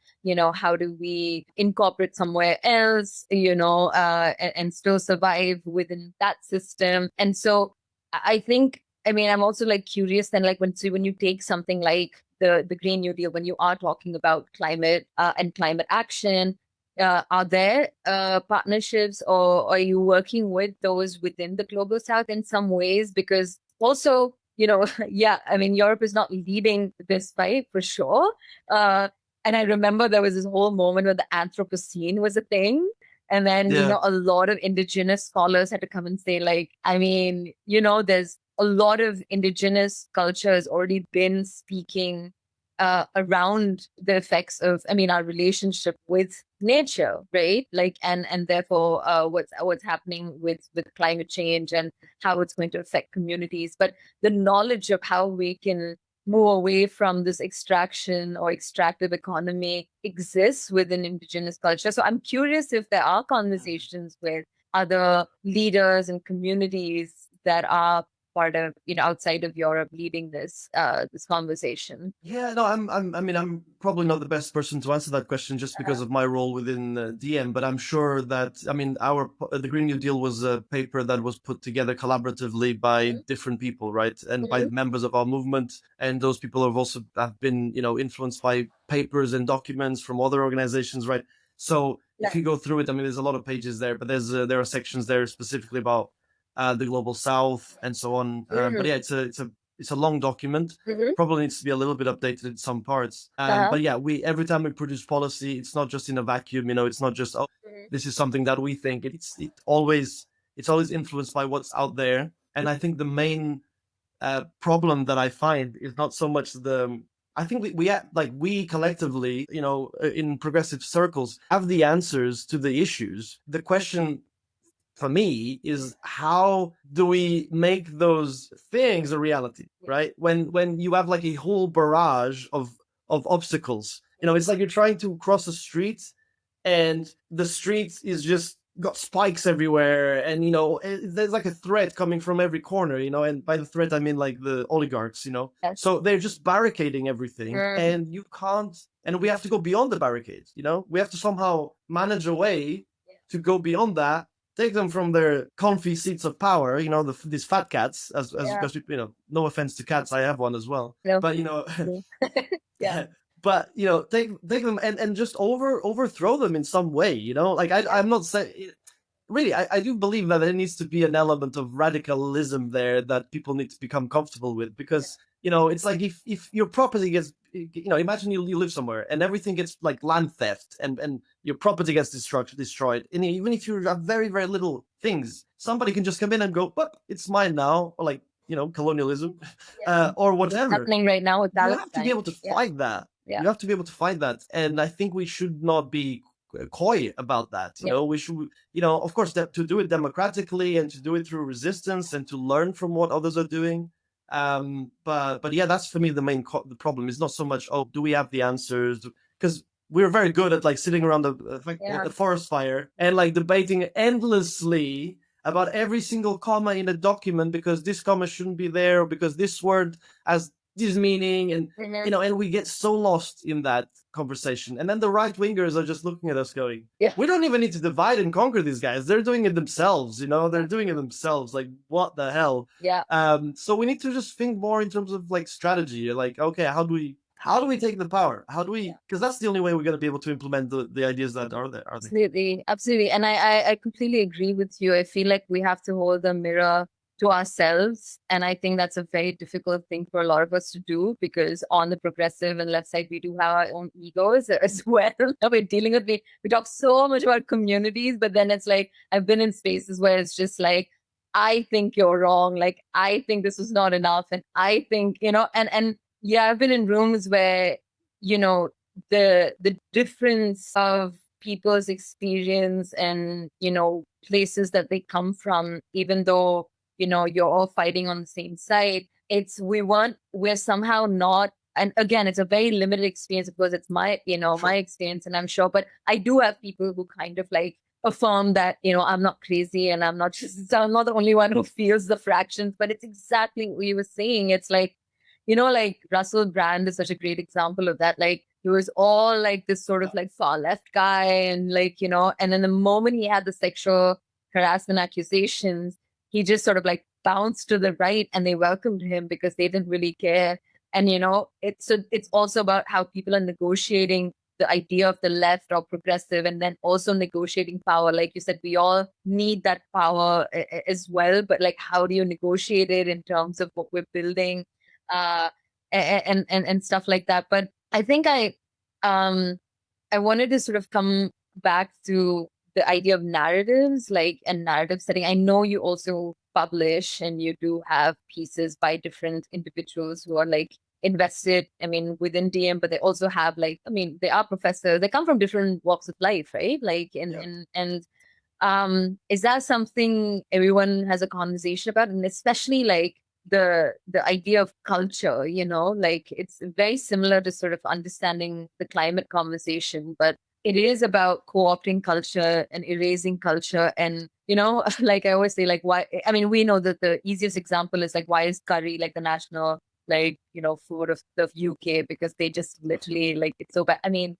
how do we incorporate somewhere else, and still survive within that system. And so I think, I'm also curious then, when you take something like the Green New Deal, when you are talking about climate and climate action, are there partnerships, or are you working with those within the Global South in some ways? Because also, Europe is not leading this fight for sure. And I remember there was this whole moment where the Anthropocene was a thing. And then, a lot of indigenous scholars had to come and say, there's a lot of indigenous culture has already been speaking around the effects of, our relationship with nature, right? And therefore what's happening with climate change and how it's going to affect communities. But the knowledge of how we can move away from this extraction or extractive economy exists within indigenous culture. So I'm curious if there are conversations with other leaders and communities that are part of, outside of Europe, leading this conversation. I'm probably not the best person to answer that question just because of my role within DM, but I'm sure that, the Green New Deal was a paper that was put together collaboratively by different people, right? And by members of our movement. And those people have been, influenced by papers and documents from other organizations, right? So if you go through it, there's a lot of pages there, but there are sections there specifically about the Global South and so on. But it's a long document. Probably needs to be a little bit updated in some parts. But every time we produce policy, it's not just in a vacuum. It's not just this is something that we think. It's always influenced by what's out there. And I think the main problem that I find is not so much I think we collectively, in progressive circles, have the answers to the issues. The question for me is, how do we make those things a reality, right? When you have a whole barrage of obstacles, it's like you're trying to cross a street and the street is just got spikes everywhere, and there's like a threat coming from every corner, and by the threat I mean like the oligarchs, Yes. so they're just barricading everything, and you can't, and we have to go beyond the barricades, we have to somehow manage a way to go beyond that, take them from their comfy seats of power, these fat cats, as no offense to cats, I have one as well, No. but Yeah. but take them and just overthrow them in some way, like I'm not saying, really, I do believe that there needs to be an element of radicalism there that people need to become comfortable with, because it's like if your property gets, imagine you live somewhere and everything gets like land theft, and your property gets destroyed, and even if you have very, very little things, somebody can just come in and go, but it's mine now, or like colonialism, or whatever. It's happening right now with Palestine. You have to be able to fight that. You have to be able to fight that, and I think we should not be coy about that. We should, of course, to do it democratically and to do it through resistance and to learn from what others are doing. But yeah, that's for me the main the problem is not so much, oh, do we have the answers? Because we're very good at like sitting around the forest fire and like debating endlessly about every single comma in a document, because this comma shouldn't be there, or because this word has this meaning, and and we get so lost in that conversation, and then the right wingers are just looking at us going, we don't even need to divide and conquer these guys, they're doing it themselves, they're doing it themselves, like what the hell. So we need to just think more in terms of like strategy, like, okay, how do we take the power, because that's the only way we're going to be able to implement the ideas that are there. Absolutely. And I completely agree with you. I feel like we have to hold the mirror to ourselves. And I think that's a very difficult thing for a lot of us to do, because on the progressive and left side, we do have our own egos as well. We're dealing with, we talk so much about communities, but then it's like, I've been in spaces where it's just like, I think you're wrong. Like, I think this is not enough. And I think, and yeah, I've been in rooms where, the difference of people's experience and, places that they come from, even though you're all fighting on the same side. We're somehow not, and again, it's a very limited experience because it's my experience, and I'm sure, but I do have people who kind of like affirm that, I'm not crazy, and I'm not the only one who feels the fractions, but it's exactly what you were saying. It's like, like Russell Brand is such a great example of that. Like, he was all like this sort of like far left guy, and like, and then the moment he had the sexual harassment accusations, he just sort of like bounced to the right, and they welcomed him because they didn't really care. And, it's also about how people are negotiating the idea of the left or progressive, and then also negotiating power. Like you said, we all need that power as well, but like, how do you negotiate it in terms of what we're building, and stuff like that. But I think I wanted to sort of come back to the idea of narratives, like, and narrative setting. I know you also publish and you do have pieces by different individuals who are like invested, within DM, but they also have like, they are professors, they come from different walks of life, right? Like, is that something everyone has a conversation about? And especially like the idea of culture, like it's very similar to sort of understanding the climate conversation, but it is about co-opting culture and erasing culture. And, like I always say, like, why, we know that the easiest example is like, why is curry like the national, like, food of the UK? Because they just literally like, it's so bad. Like,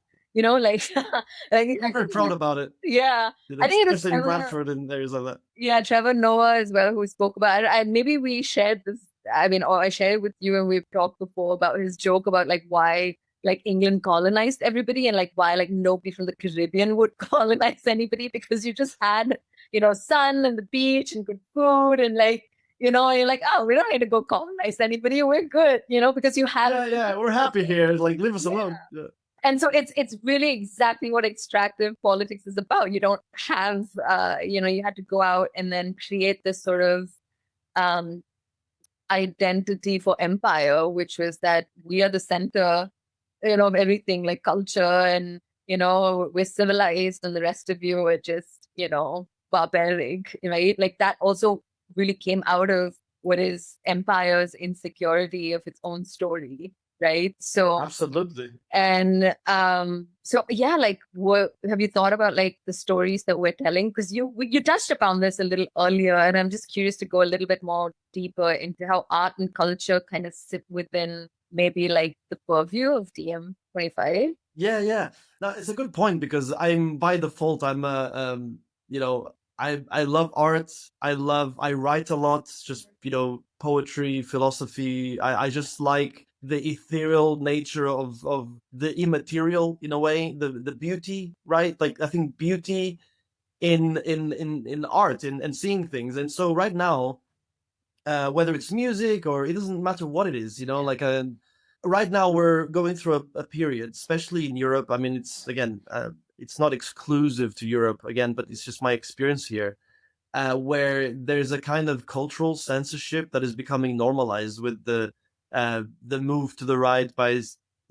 I'm very proud about it. Yeah. I think it was in Bradford and there's like that. Yeah, Trevor Noah as well, who spoke about it. And maybe we shared this, or I shared it with you, and we've talked before about his joke about like why like England colonized everybody, and like why like nobody from the Caribbean would colonize anybody, because you just had, sun and the beach and good food, and like, you're like, oh, we don't need to go colonize anybody, we're good, because you had we're happy here, like leave us alone. Yeah. And so it's really exactly what extractive politics is about. You don't have, you had to go out and then create this sort of identity for empire, which was that we are the center, of everything, like culture, and, we're civilized, and the rest of you are just, barbaric, right? Like that also really came out of what is empire's insecurity of its own story. right? So Absolutely. and so yeah, like what have you thought about like the stories that we're telling? Because you touched upon this a little earlier, and I'm just curious to go a little bit more deeper into how art and culture kind of sit within maybe like the purview of DM25. Yeah, yeah. No, it's a good point because I'm by default I'm you know, I love art. I write a lot, just poetry, philosophy. I just like the ethereal nature of the immaterial in a way, the beauty, right? Like I think beauty in art and seeing things. And so right now, whether it's music or it doesn't matter what it is, like right now we're going through a period, especially in Europe. I mean, it's again, it's not exclusive to Europe again, but it's just my experience here, where there's a kind of cultural censorship that is becoming normalized with the move to the right by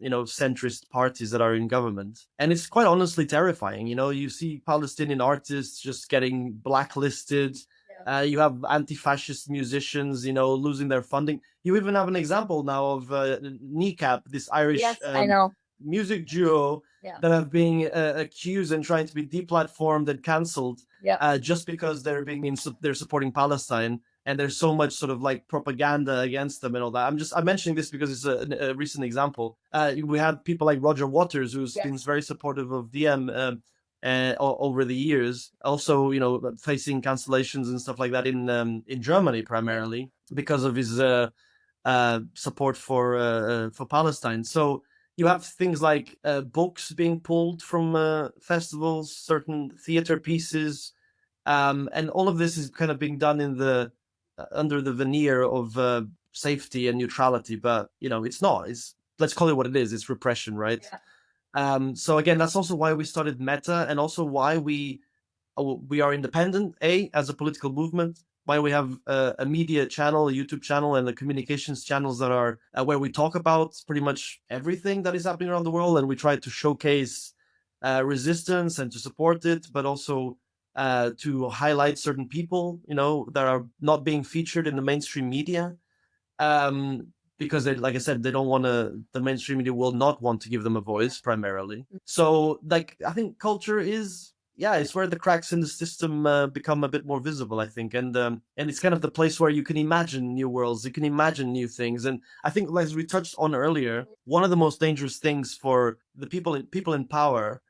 centrist parties that are in government, and it's quite honestly terrifying. You see Palestinian artists just getting blacklisted. You have anti-fascist musicians, losing their funding. You even have an example now of Kneecap, this Irish Yes, I know. music duo that have been accused and trying to be deplatformed and cancelled just because they're supporting Palestine, and there's so much sort of like propaganda against them and all that. I'm mentioning this because it's a recent example. We had people like Roger Waters, who's been very supportive of DM over the years, also facing cancellations and stuff like that in Germany primarily because of his support for Palestine. So you have things like books being pulled from festivals, certain theater pieces, and all of this is kind of being done in the under the veneer of safety and neutrality. But it's not. Let's call it what it is. It's repression, right? So again, that's also why we started Meta, and also why we are independent, as a political movement, why we have a media channel, a YouTube channel, and the communications channels that are where we talk about pretty much everything that is happening around the world, and we try to showcase resistance and to support it, but also to highlight certain people, that are not being featured in the mainstream media. Because they, like I said, the mainstream media will not want to give them a voice primarily. So like, I think culture is, it's where the cracks in the system become a bit more visible, I think. And it's kind of the place where you can imagine new worlds, you can imagine new things. And I think, as we touched on earlier, one of the most dangerous things for the people in power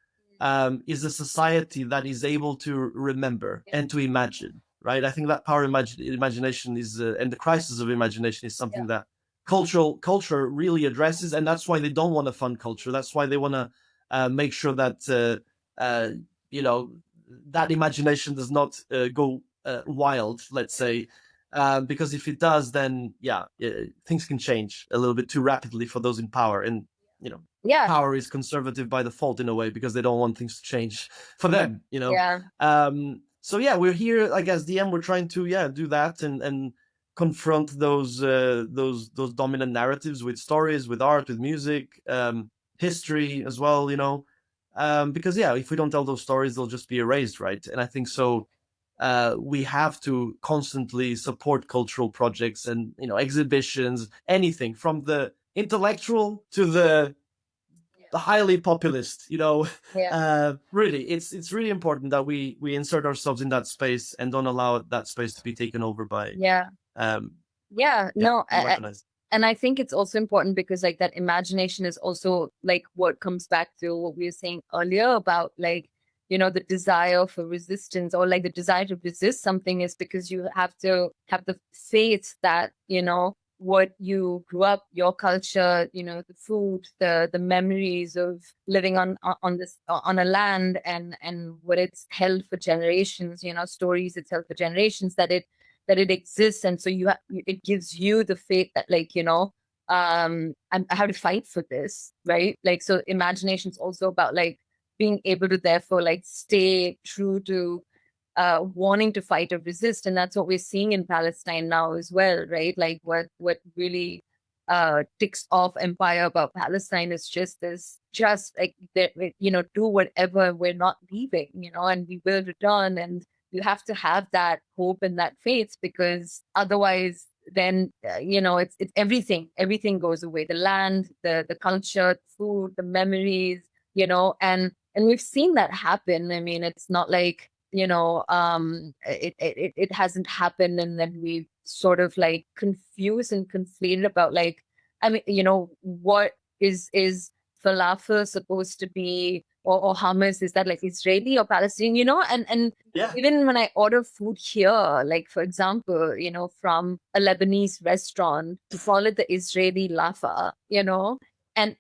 is a society that is able to remember and to imagine, right? I think that power imagination is, and the crisis of imagination is something that culture really addresses, and that's why they don't want to fund culture. That's why they want to make sure that that imagination does not go wild, let's say, because if it does, then things can change a little bit too rapidly for those in power. And power is conservative by default in a way, because they don't want things to change for them. So we're here, I guess, DM. We're trying to do that and confront those dominant narratives with stories, with art, with music, history as well, because if we don't tell those stories, they'll just be erased, right? And I think so we have to constantly support cultural projects and exhibitions, anything from the intellectual to the highly populist, really, it's really important that we insert ourselves in that space and don't allow that space to be taken over by and I think it's also important because like that imagination is also like what comes back to what we were saying earlier about like the desire for resistance, or like the desire to resist something, is because you have to have the faith that what you grew up, your culture, the food, the memories of living on a land, and what it's held for generations, stories it's held for generations, that it exists. And so it gives you the faith that like I have to fight for this, right? Like, so imagination's also about like being able to therefore like stay true to wanting to fight or resist. And that's what we're seeing in Palestine now as well, right? Like what really ticks off empire about Palestine is just like do whatever, we're not leaving, and we will return. And you have to have that hope and that faith, because otherwise then it's everything goes away. The land, the culture, food, the memories, and we've seen that happen. I mean, it's not like it hasn't happened, and then we sort of like confused and conflated about like, I mean, what is falafel supposed to be, or hummus, is that like Israeli or Palestinian, and Yeah. even when I order food here, like for example, from a Lebanese restaurant, to call it the Israeli lafa, and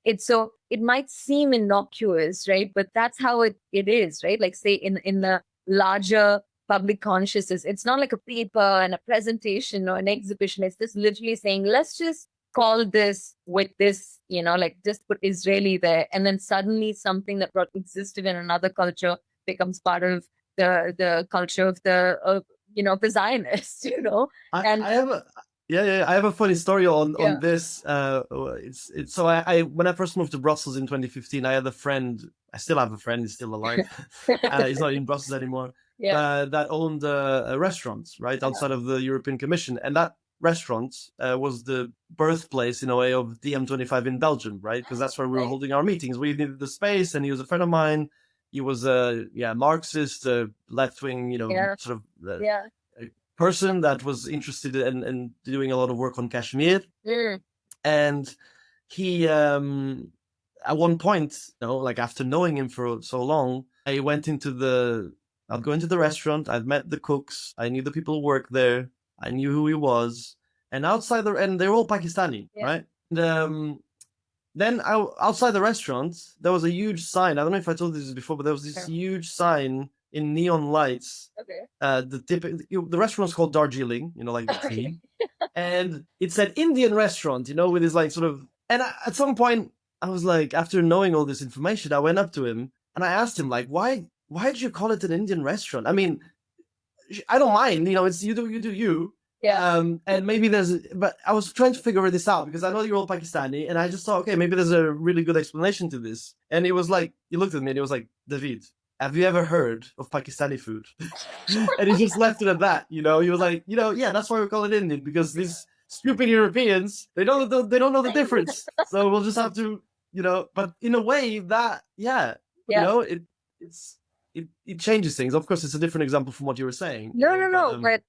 it might seem innocuous, right? But that's how it is, right? Like say in the larger public consciousness, it's not like a paper and a presentation or an exhibition. It's just literally saying, let's just call this with this, like just put Israeli there. And then suddenly something that existed in another culture becomes part of the culture of the Zionists, I have a funny story on this. It's so I when I first moved to Brussels in 2015, I had a friend. I still have a friend. He's still alive. He's not in Brussels anymore. That owned a restaurant right outside of the European Commission, and that restaurant was the birthplace in a way of DiEM25 in Belgium, right? Because that's where we were holding our meetings. We needed the space, and he was a friend of mine. He was a Marxist, left wing, sort of person that was interested in doing a lot of work on Kashmir. And he at one point, like after knowing him for so long, I'd go into the restaurant, I'd met the cooks, I knew the people who worked there, I knew who he was, and and they're all Pakistani, right? And, then outside the restaurant, there was a huge sign. I don't know if I told you this before, but there was this huge sign in neon lights. Okay. The restaurant was called Darjeeling, like the tea, and it said Indian restaurant, with his like sort of. And at some point, I was like, after knowing all this information, I went up to him and I asked him like, why did you call it an Indian restaurant? I mean, I don't mind, it's you do you. Yeah. And maybe but I was trying to figure this out because I know you're all Pakistani, and I just thought, okay, maybe there's a really good explanation to this. And he was like, he looked at me and he was like, David, have you ever heard of Pakistani food? And he just left it at that, He was like, that's why we call it Indian, because these stupid Europeans, they don't know the difference. So we'll just have to, but in a way that, it changes things. Of course, it's a different example from what you were saying. No, but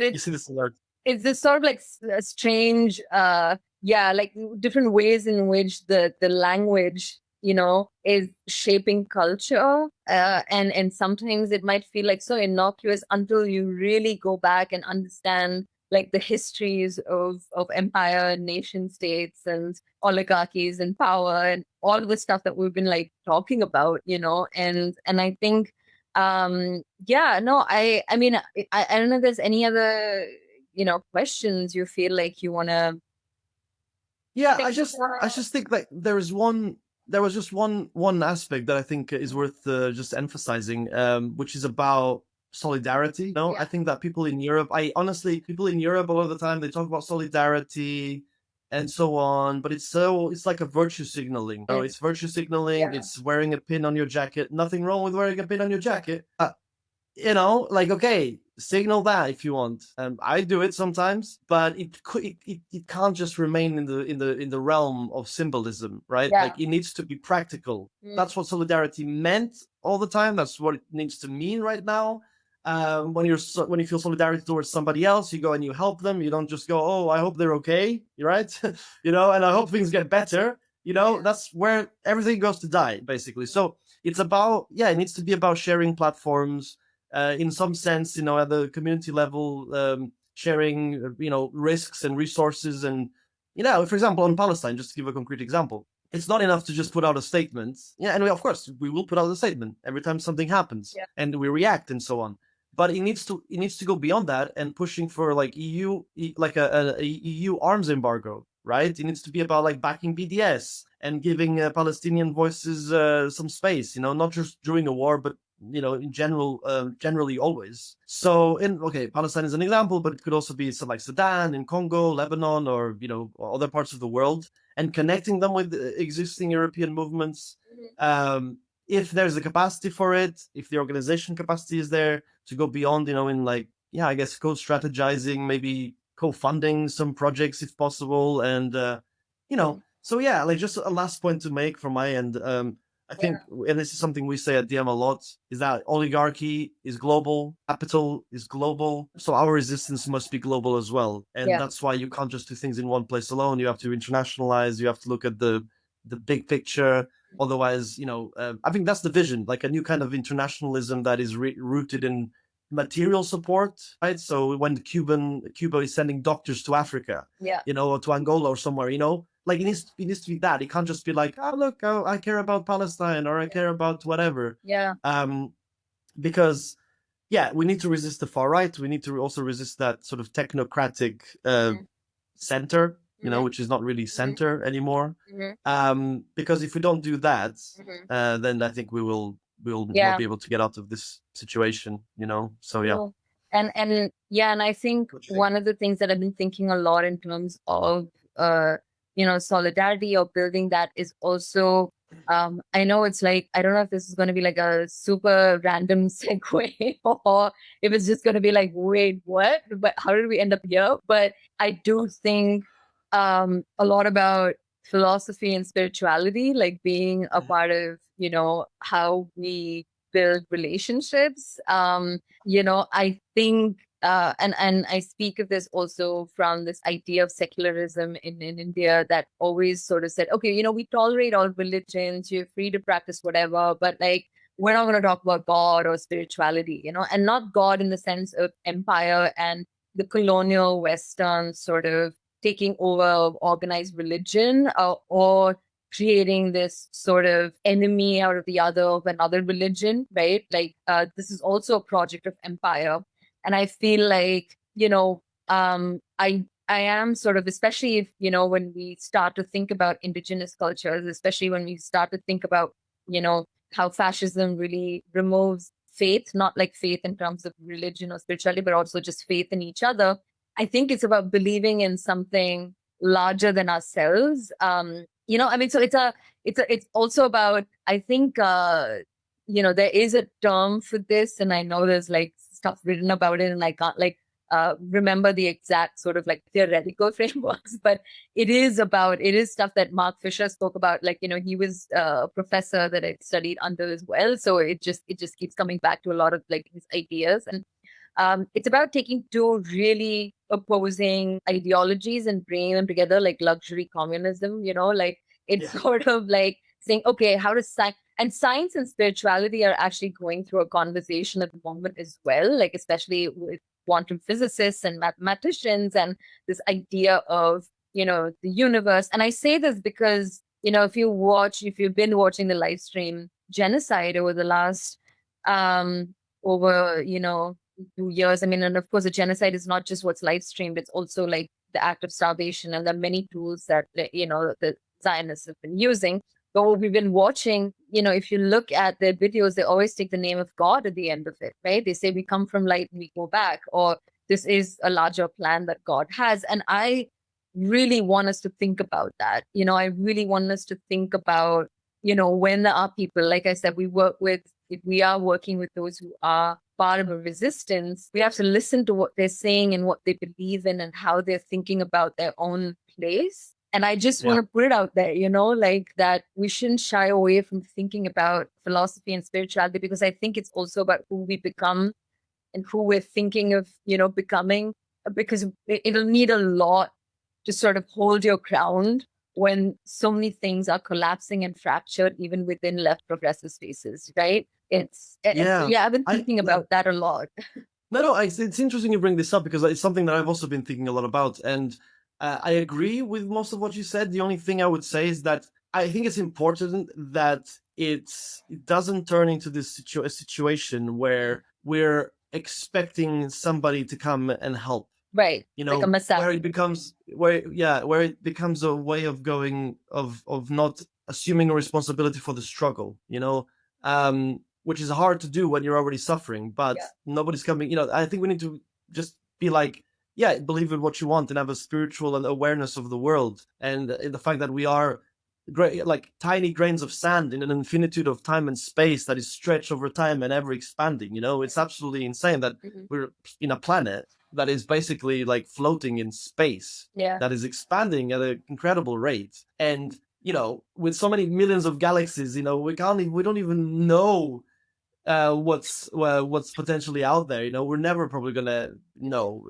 it's, you see this alert. It's this sort of like a strange, like different ways in which the language, is shaping culture. And sometimes it might feel like so innocuous until you really go back and understand like the histories of empire and nation states and oligarchies and power and all the stuff that we've been like talking about, and I think, I mean, I don't know if there's any other, questions you feel like you want to. Yeah, I just think like there was just one aspect that I think is worth just emphasizing, which is about solidarity. I think that people in Europe a lot of the time, they talk about solidarity and so on, but it's like a virtue signaling. It's virtue signaling. It's wearing a pin on your jacket. Nothing wrong with wearing a pin on your jacket. Like, okay, signal that if you want. I do it sometimes, but it can't just remain in the realm of symbolism, right? Like, it needs to be practical. That's what solidarity meant all the time. That's what it needs to mean right now. When you feel solidarity towards somebody else, you go and you help them. You don't just go, oh, I hope they're okay, right? And I hope things get better. That's where everything goes to die, basically. So it's about, it needs to be about sharing platforms, in some sense, at the community level, sharing, risks and resources. And, for example, on Palestine, just to give a concrete example, it's not enough to just put out a statement. Yeah, and of course, we will put out a statement every time something happens, and we react and so on. But it needs to go beyond that and pushing for like EU, like a EU arms embargo, right? It needs to be about like backing BDS and giving Palestinian voices some space, not just during a war, but in general, generally always. So Palestine is an example, but it could also be like Sudan and Congo, Lebanon, or other parts of the world, and connecting them with existing European movements. If there's the capacity for it, if the organization capacity is there to go beyond, in like, I guess co-strategizing, maybe co-funding some projects if possible. And, so yeah, like just a last point to make from my end. I think, and this is something we say at DM a lot, is that oligarchy is global, capital is global, so our resistance must be global as well. And that's why you can't just do things in one place alone. You have to internationalize, you have to look at the big picture. Otherwise, I think that's the vision, like a new kind of internationalism that is rooted in material support, right? So when Cuba is sending doctors to Africa, or to Angola or somewhere, like it needs to be that. It can't just be like, oh look, I care about Palestine or I care about whatever. Because we need to resist the far right. We need to also resist that sort of technocratic center, which is not really center anymore. Because if we don't do that, then I think we'll not be able to get out of this situation, So yeah. And I think one of the things that I've been thinking a lot in terms of solidarity or building that is also, I know it's like, I don't know if this is going to be like a super random segue or if it's just going to be like, wait, what? But how did we end up here? But I do think a lot about philosophy and spirituality, like being a part of, how we build relationships. I think, and I speak of this also from this idea of secularism in India that always sort of said, okay, we tolerate all religions, you're free to practice whatever, but like, we're not going to talk about God or spirituality, and not God in the sense of empire and the colonial Western sort of taking over of organized religion or creating this sort of enemy out of the other of another religion, right? Like this is also a project of empire. And I feel like, I am sort of, especially if, when we start to think about indigenous cultures, especially when we start to think about, how fascism really removes faith, not like faith in terms of religion or spirituality, but also just faith in each other. I think it's about believing in something larger than ourselves. So it's also about, I think, there is a term for this, and I know there's like stuff written about it, and I can't like remember the exact sort of like theoretical frameworks, but it is stuff that Mark Fisher spoke about. Like, he was a professor that I studied under as well. So it just keeps coming back to a lot of like his ideas. And it's about taking two really opposing ideologies and bringing them together, like luxury communism, like it's sort of like saying, okay, how does science and spirituality are actually going through a conversation at the moment as well, like especially with quantum physicists and mathematicians and this idea of, the universe. And I say this because, if you've been watching the live stream Genocide over the last, over, 2 years. I mean, and of course, a genocide is not just what's live streamed. It's also like the act of starvation. And there are many tools that, the Zionists have been using. But what we've been watching, if you look at their videos, they always take the name of God at the end of it, right? They say we come from light and we go back, or this is a larger plan that God has. And I really want us to think about that. I really want us to think about, when there are people, like I said, if we are working with those who are part of a resistance, we have to listen to what they're saying and what they believe in and how they're thinking about their own place. And I just want to put it out there, like that we shouldn't shy away from thinking about philosophy and spirituality, because I think it's also about who we become and who we're thinking of, becoming, because it'll need a lot to sort of hold your ground when so many things are collapsing and fractured, even within left progressive spaces, right? I've been thinking about that a lot. No, it's interesting you bring this up, because it's something that I've also been thinking a lot about. And I agree with most of what you said. The only thing I would say is that I think it's important that it doesn't turn into this a situation where we're expecting somebody to come and help. Right. Like a messiah. Where it becomes a way of going, of not assuming a responsibility for the struggle, which is hard to do when you're already suffering, but nobody's coming, I think we need to just be like, believe in what you want and have a spiritual and awareness of the world. And the fact that we are like tiny grains of sand in an infinitude of time and space that is stretched over time and ever expanding, it's absolutely insane that we're in a planet that is basically like floating in space, Yeah. that is expanding at an incredible rate. And, you know, with so many millions of galaxies, you know, we don't even know what's potentially out there. You know, we're never probably gonna know.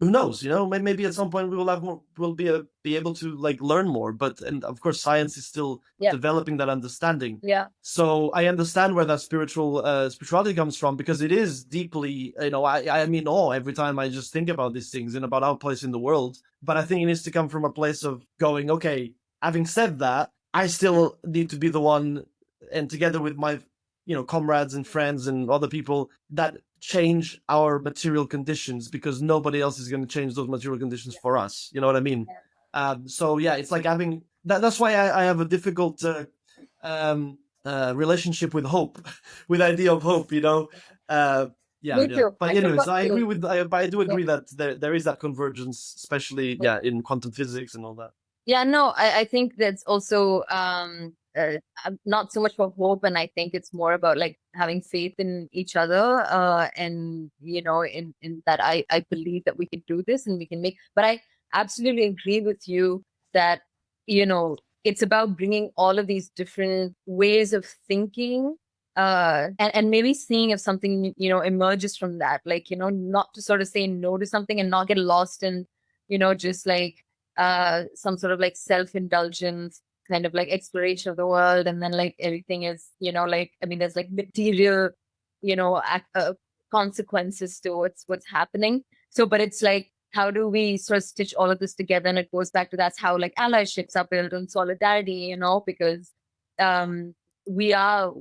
Who knows? You know, maybe at some point we will have more. We'll be able to like learn more. But and of course, science is still developing that understanding. Yeah. So I understand where that spirituality comes from, because it is deeply, you know, I'm in awe every time I just think about these things and about our place in the world. But I think it needs to come from a place of going, okay, having said that, I still need to be the one, and together with my, you know, comrades and friends and other people, that change our material conditions, because nobody else is going to change those material conditions for us. You know what I mean? So yeah, it's like having that's why I have a difficult relationship with hope, with the idea of hope, you know. Me too. But anyways, I agree with I do agree that there is that convergence, especially in quantum physics and all that. Yeah, no, I think that's also not so much for hope, and I think it's more about like having faith in each other, and you know, in that I believe that we can do this and we can make. But I absolutely agree with you that, you know, it's about bringing all of these different ways of thinking, and maybe seeing if something, you know, emerges from that. Like, you know, not to sort of say no to something and not get lost in, you know, just like some sort of like self-indulgence kind of like exploration of the world, and then like everything is, you know, like, I mean, there's like material, you know, consequences to what's happening. So, but it's like, how do we sort of stitch all of this together? And it goes back to, that's how like allyships are built on solidarity, you know, because we are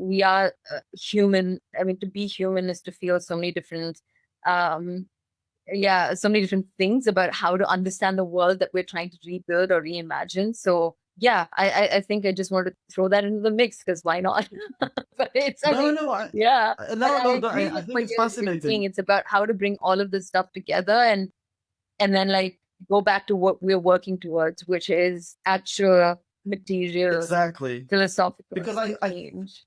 human. I mean, to be human is to feel so many different so many different things about how to understand the world that we're trying to rebuild or reimagine. So yeah, I think I just wanted to throw that into the mix, because why not? But it's I think it's fascinating. It's about how to bring all of this stuff together and then like go back to what we're working towards, which is actual material, philosophical, because change.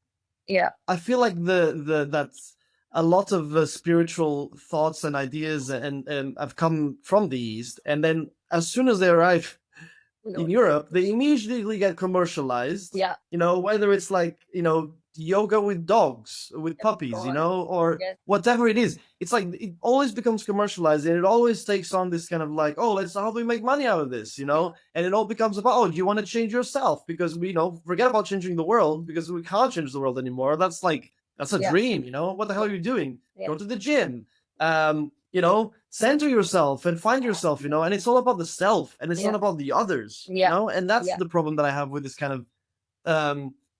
I feel like that's a lot of spiritual thoughts and ideas and have come from the East, and then as soon as they arrive in Europe, they immediately get commercialized. Yeah. You know, whether it's like, you know, yoga with dogs, with puppies, you know, or whatever it is. It's like it always becomes commercialized, and it always takes on this kind of like, oh, how do we make money out of this, you know? And it all becomes about, oh, do you want to change yourself? Because we, you know, forget about changing the world, because we can't change the world anymore. That's a dream, you know? What the hell are you doing? Go to the gym. You know, center yourself and find yourself, you know, and it's all about the self, and it's not about the others, you know, and that's the problem that I have with this kind of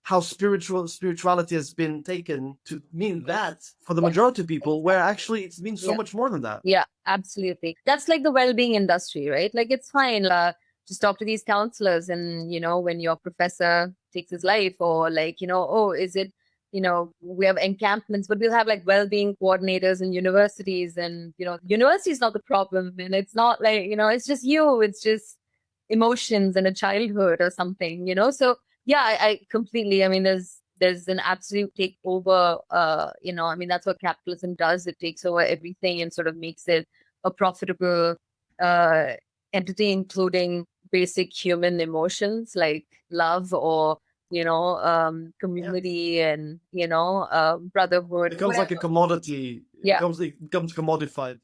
how spirituality has been taken to mean that for the majority of people, where actually it means so much more than that. Yeah, absolutely. That's like the well-being industry, right? Like, it's fine. Just talk to these counselors, and, you know, when your professor takes his life, or like, you know, oh, is it, you know, we have encampments, but we'll have like well-being coordinators in universities, and, you know, university is not the problem. And it's not like, you know, it's just it's just emotions and a childhood or something, you know? So yeah, I completely, I mean, there's an absolute takeover, you know, I mean, that's what capitalism does. It takes over everything and sort of makes it a profitable entity, including basic human emotions like love, or, you know, community, and, you know, brotherhood. It becomes like a commodity. It becomes commodified.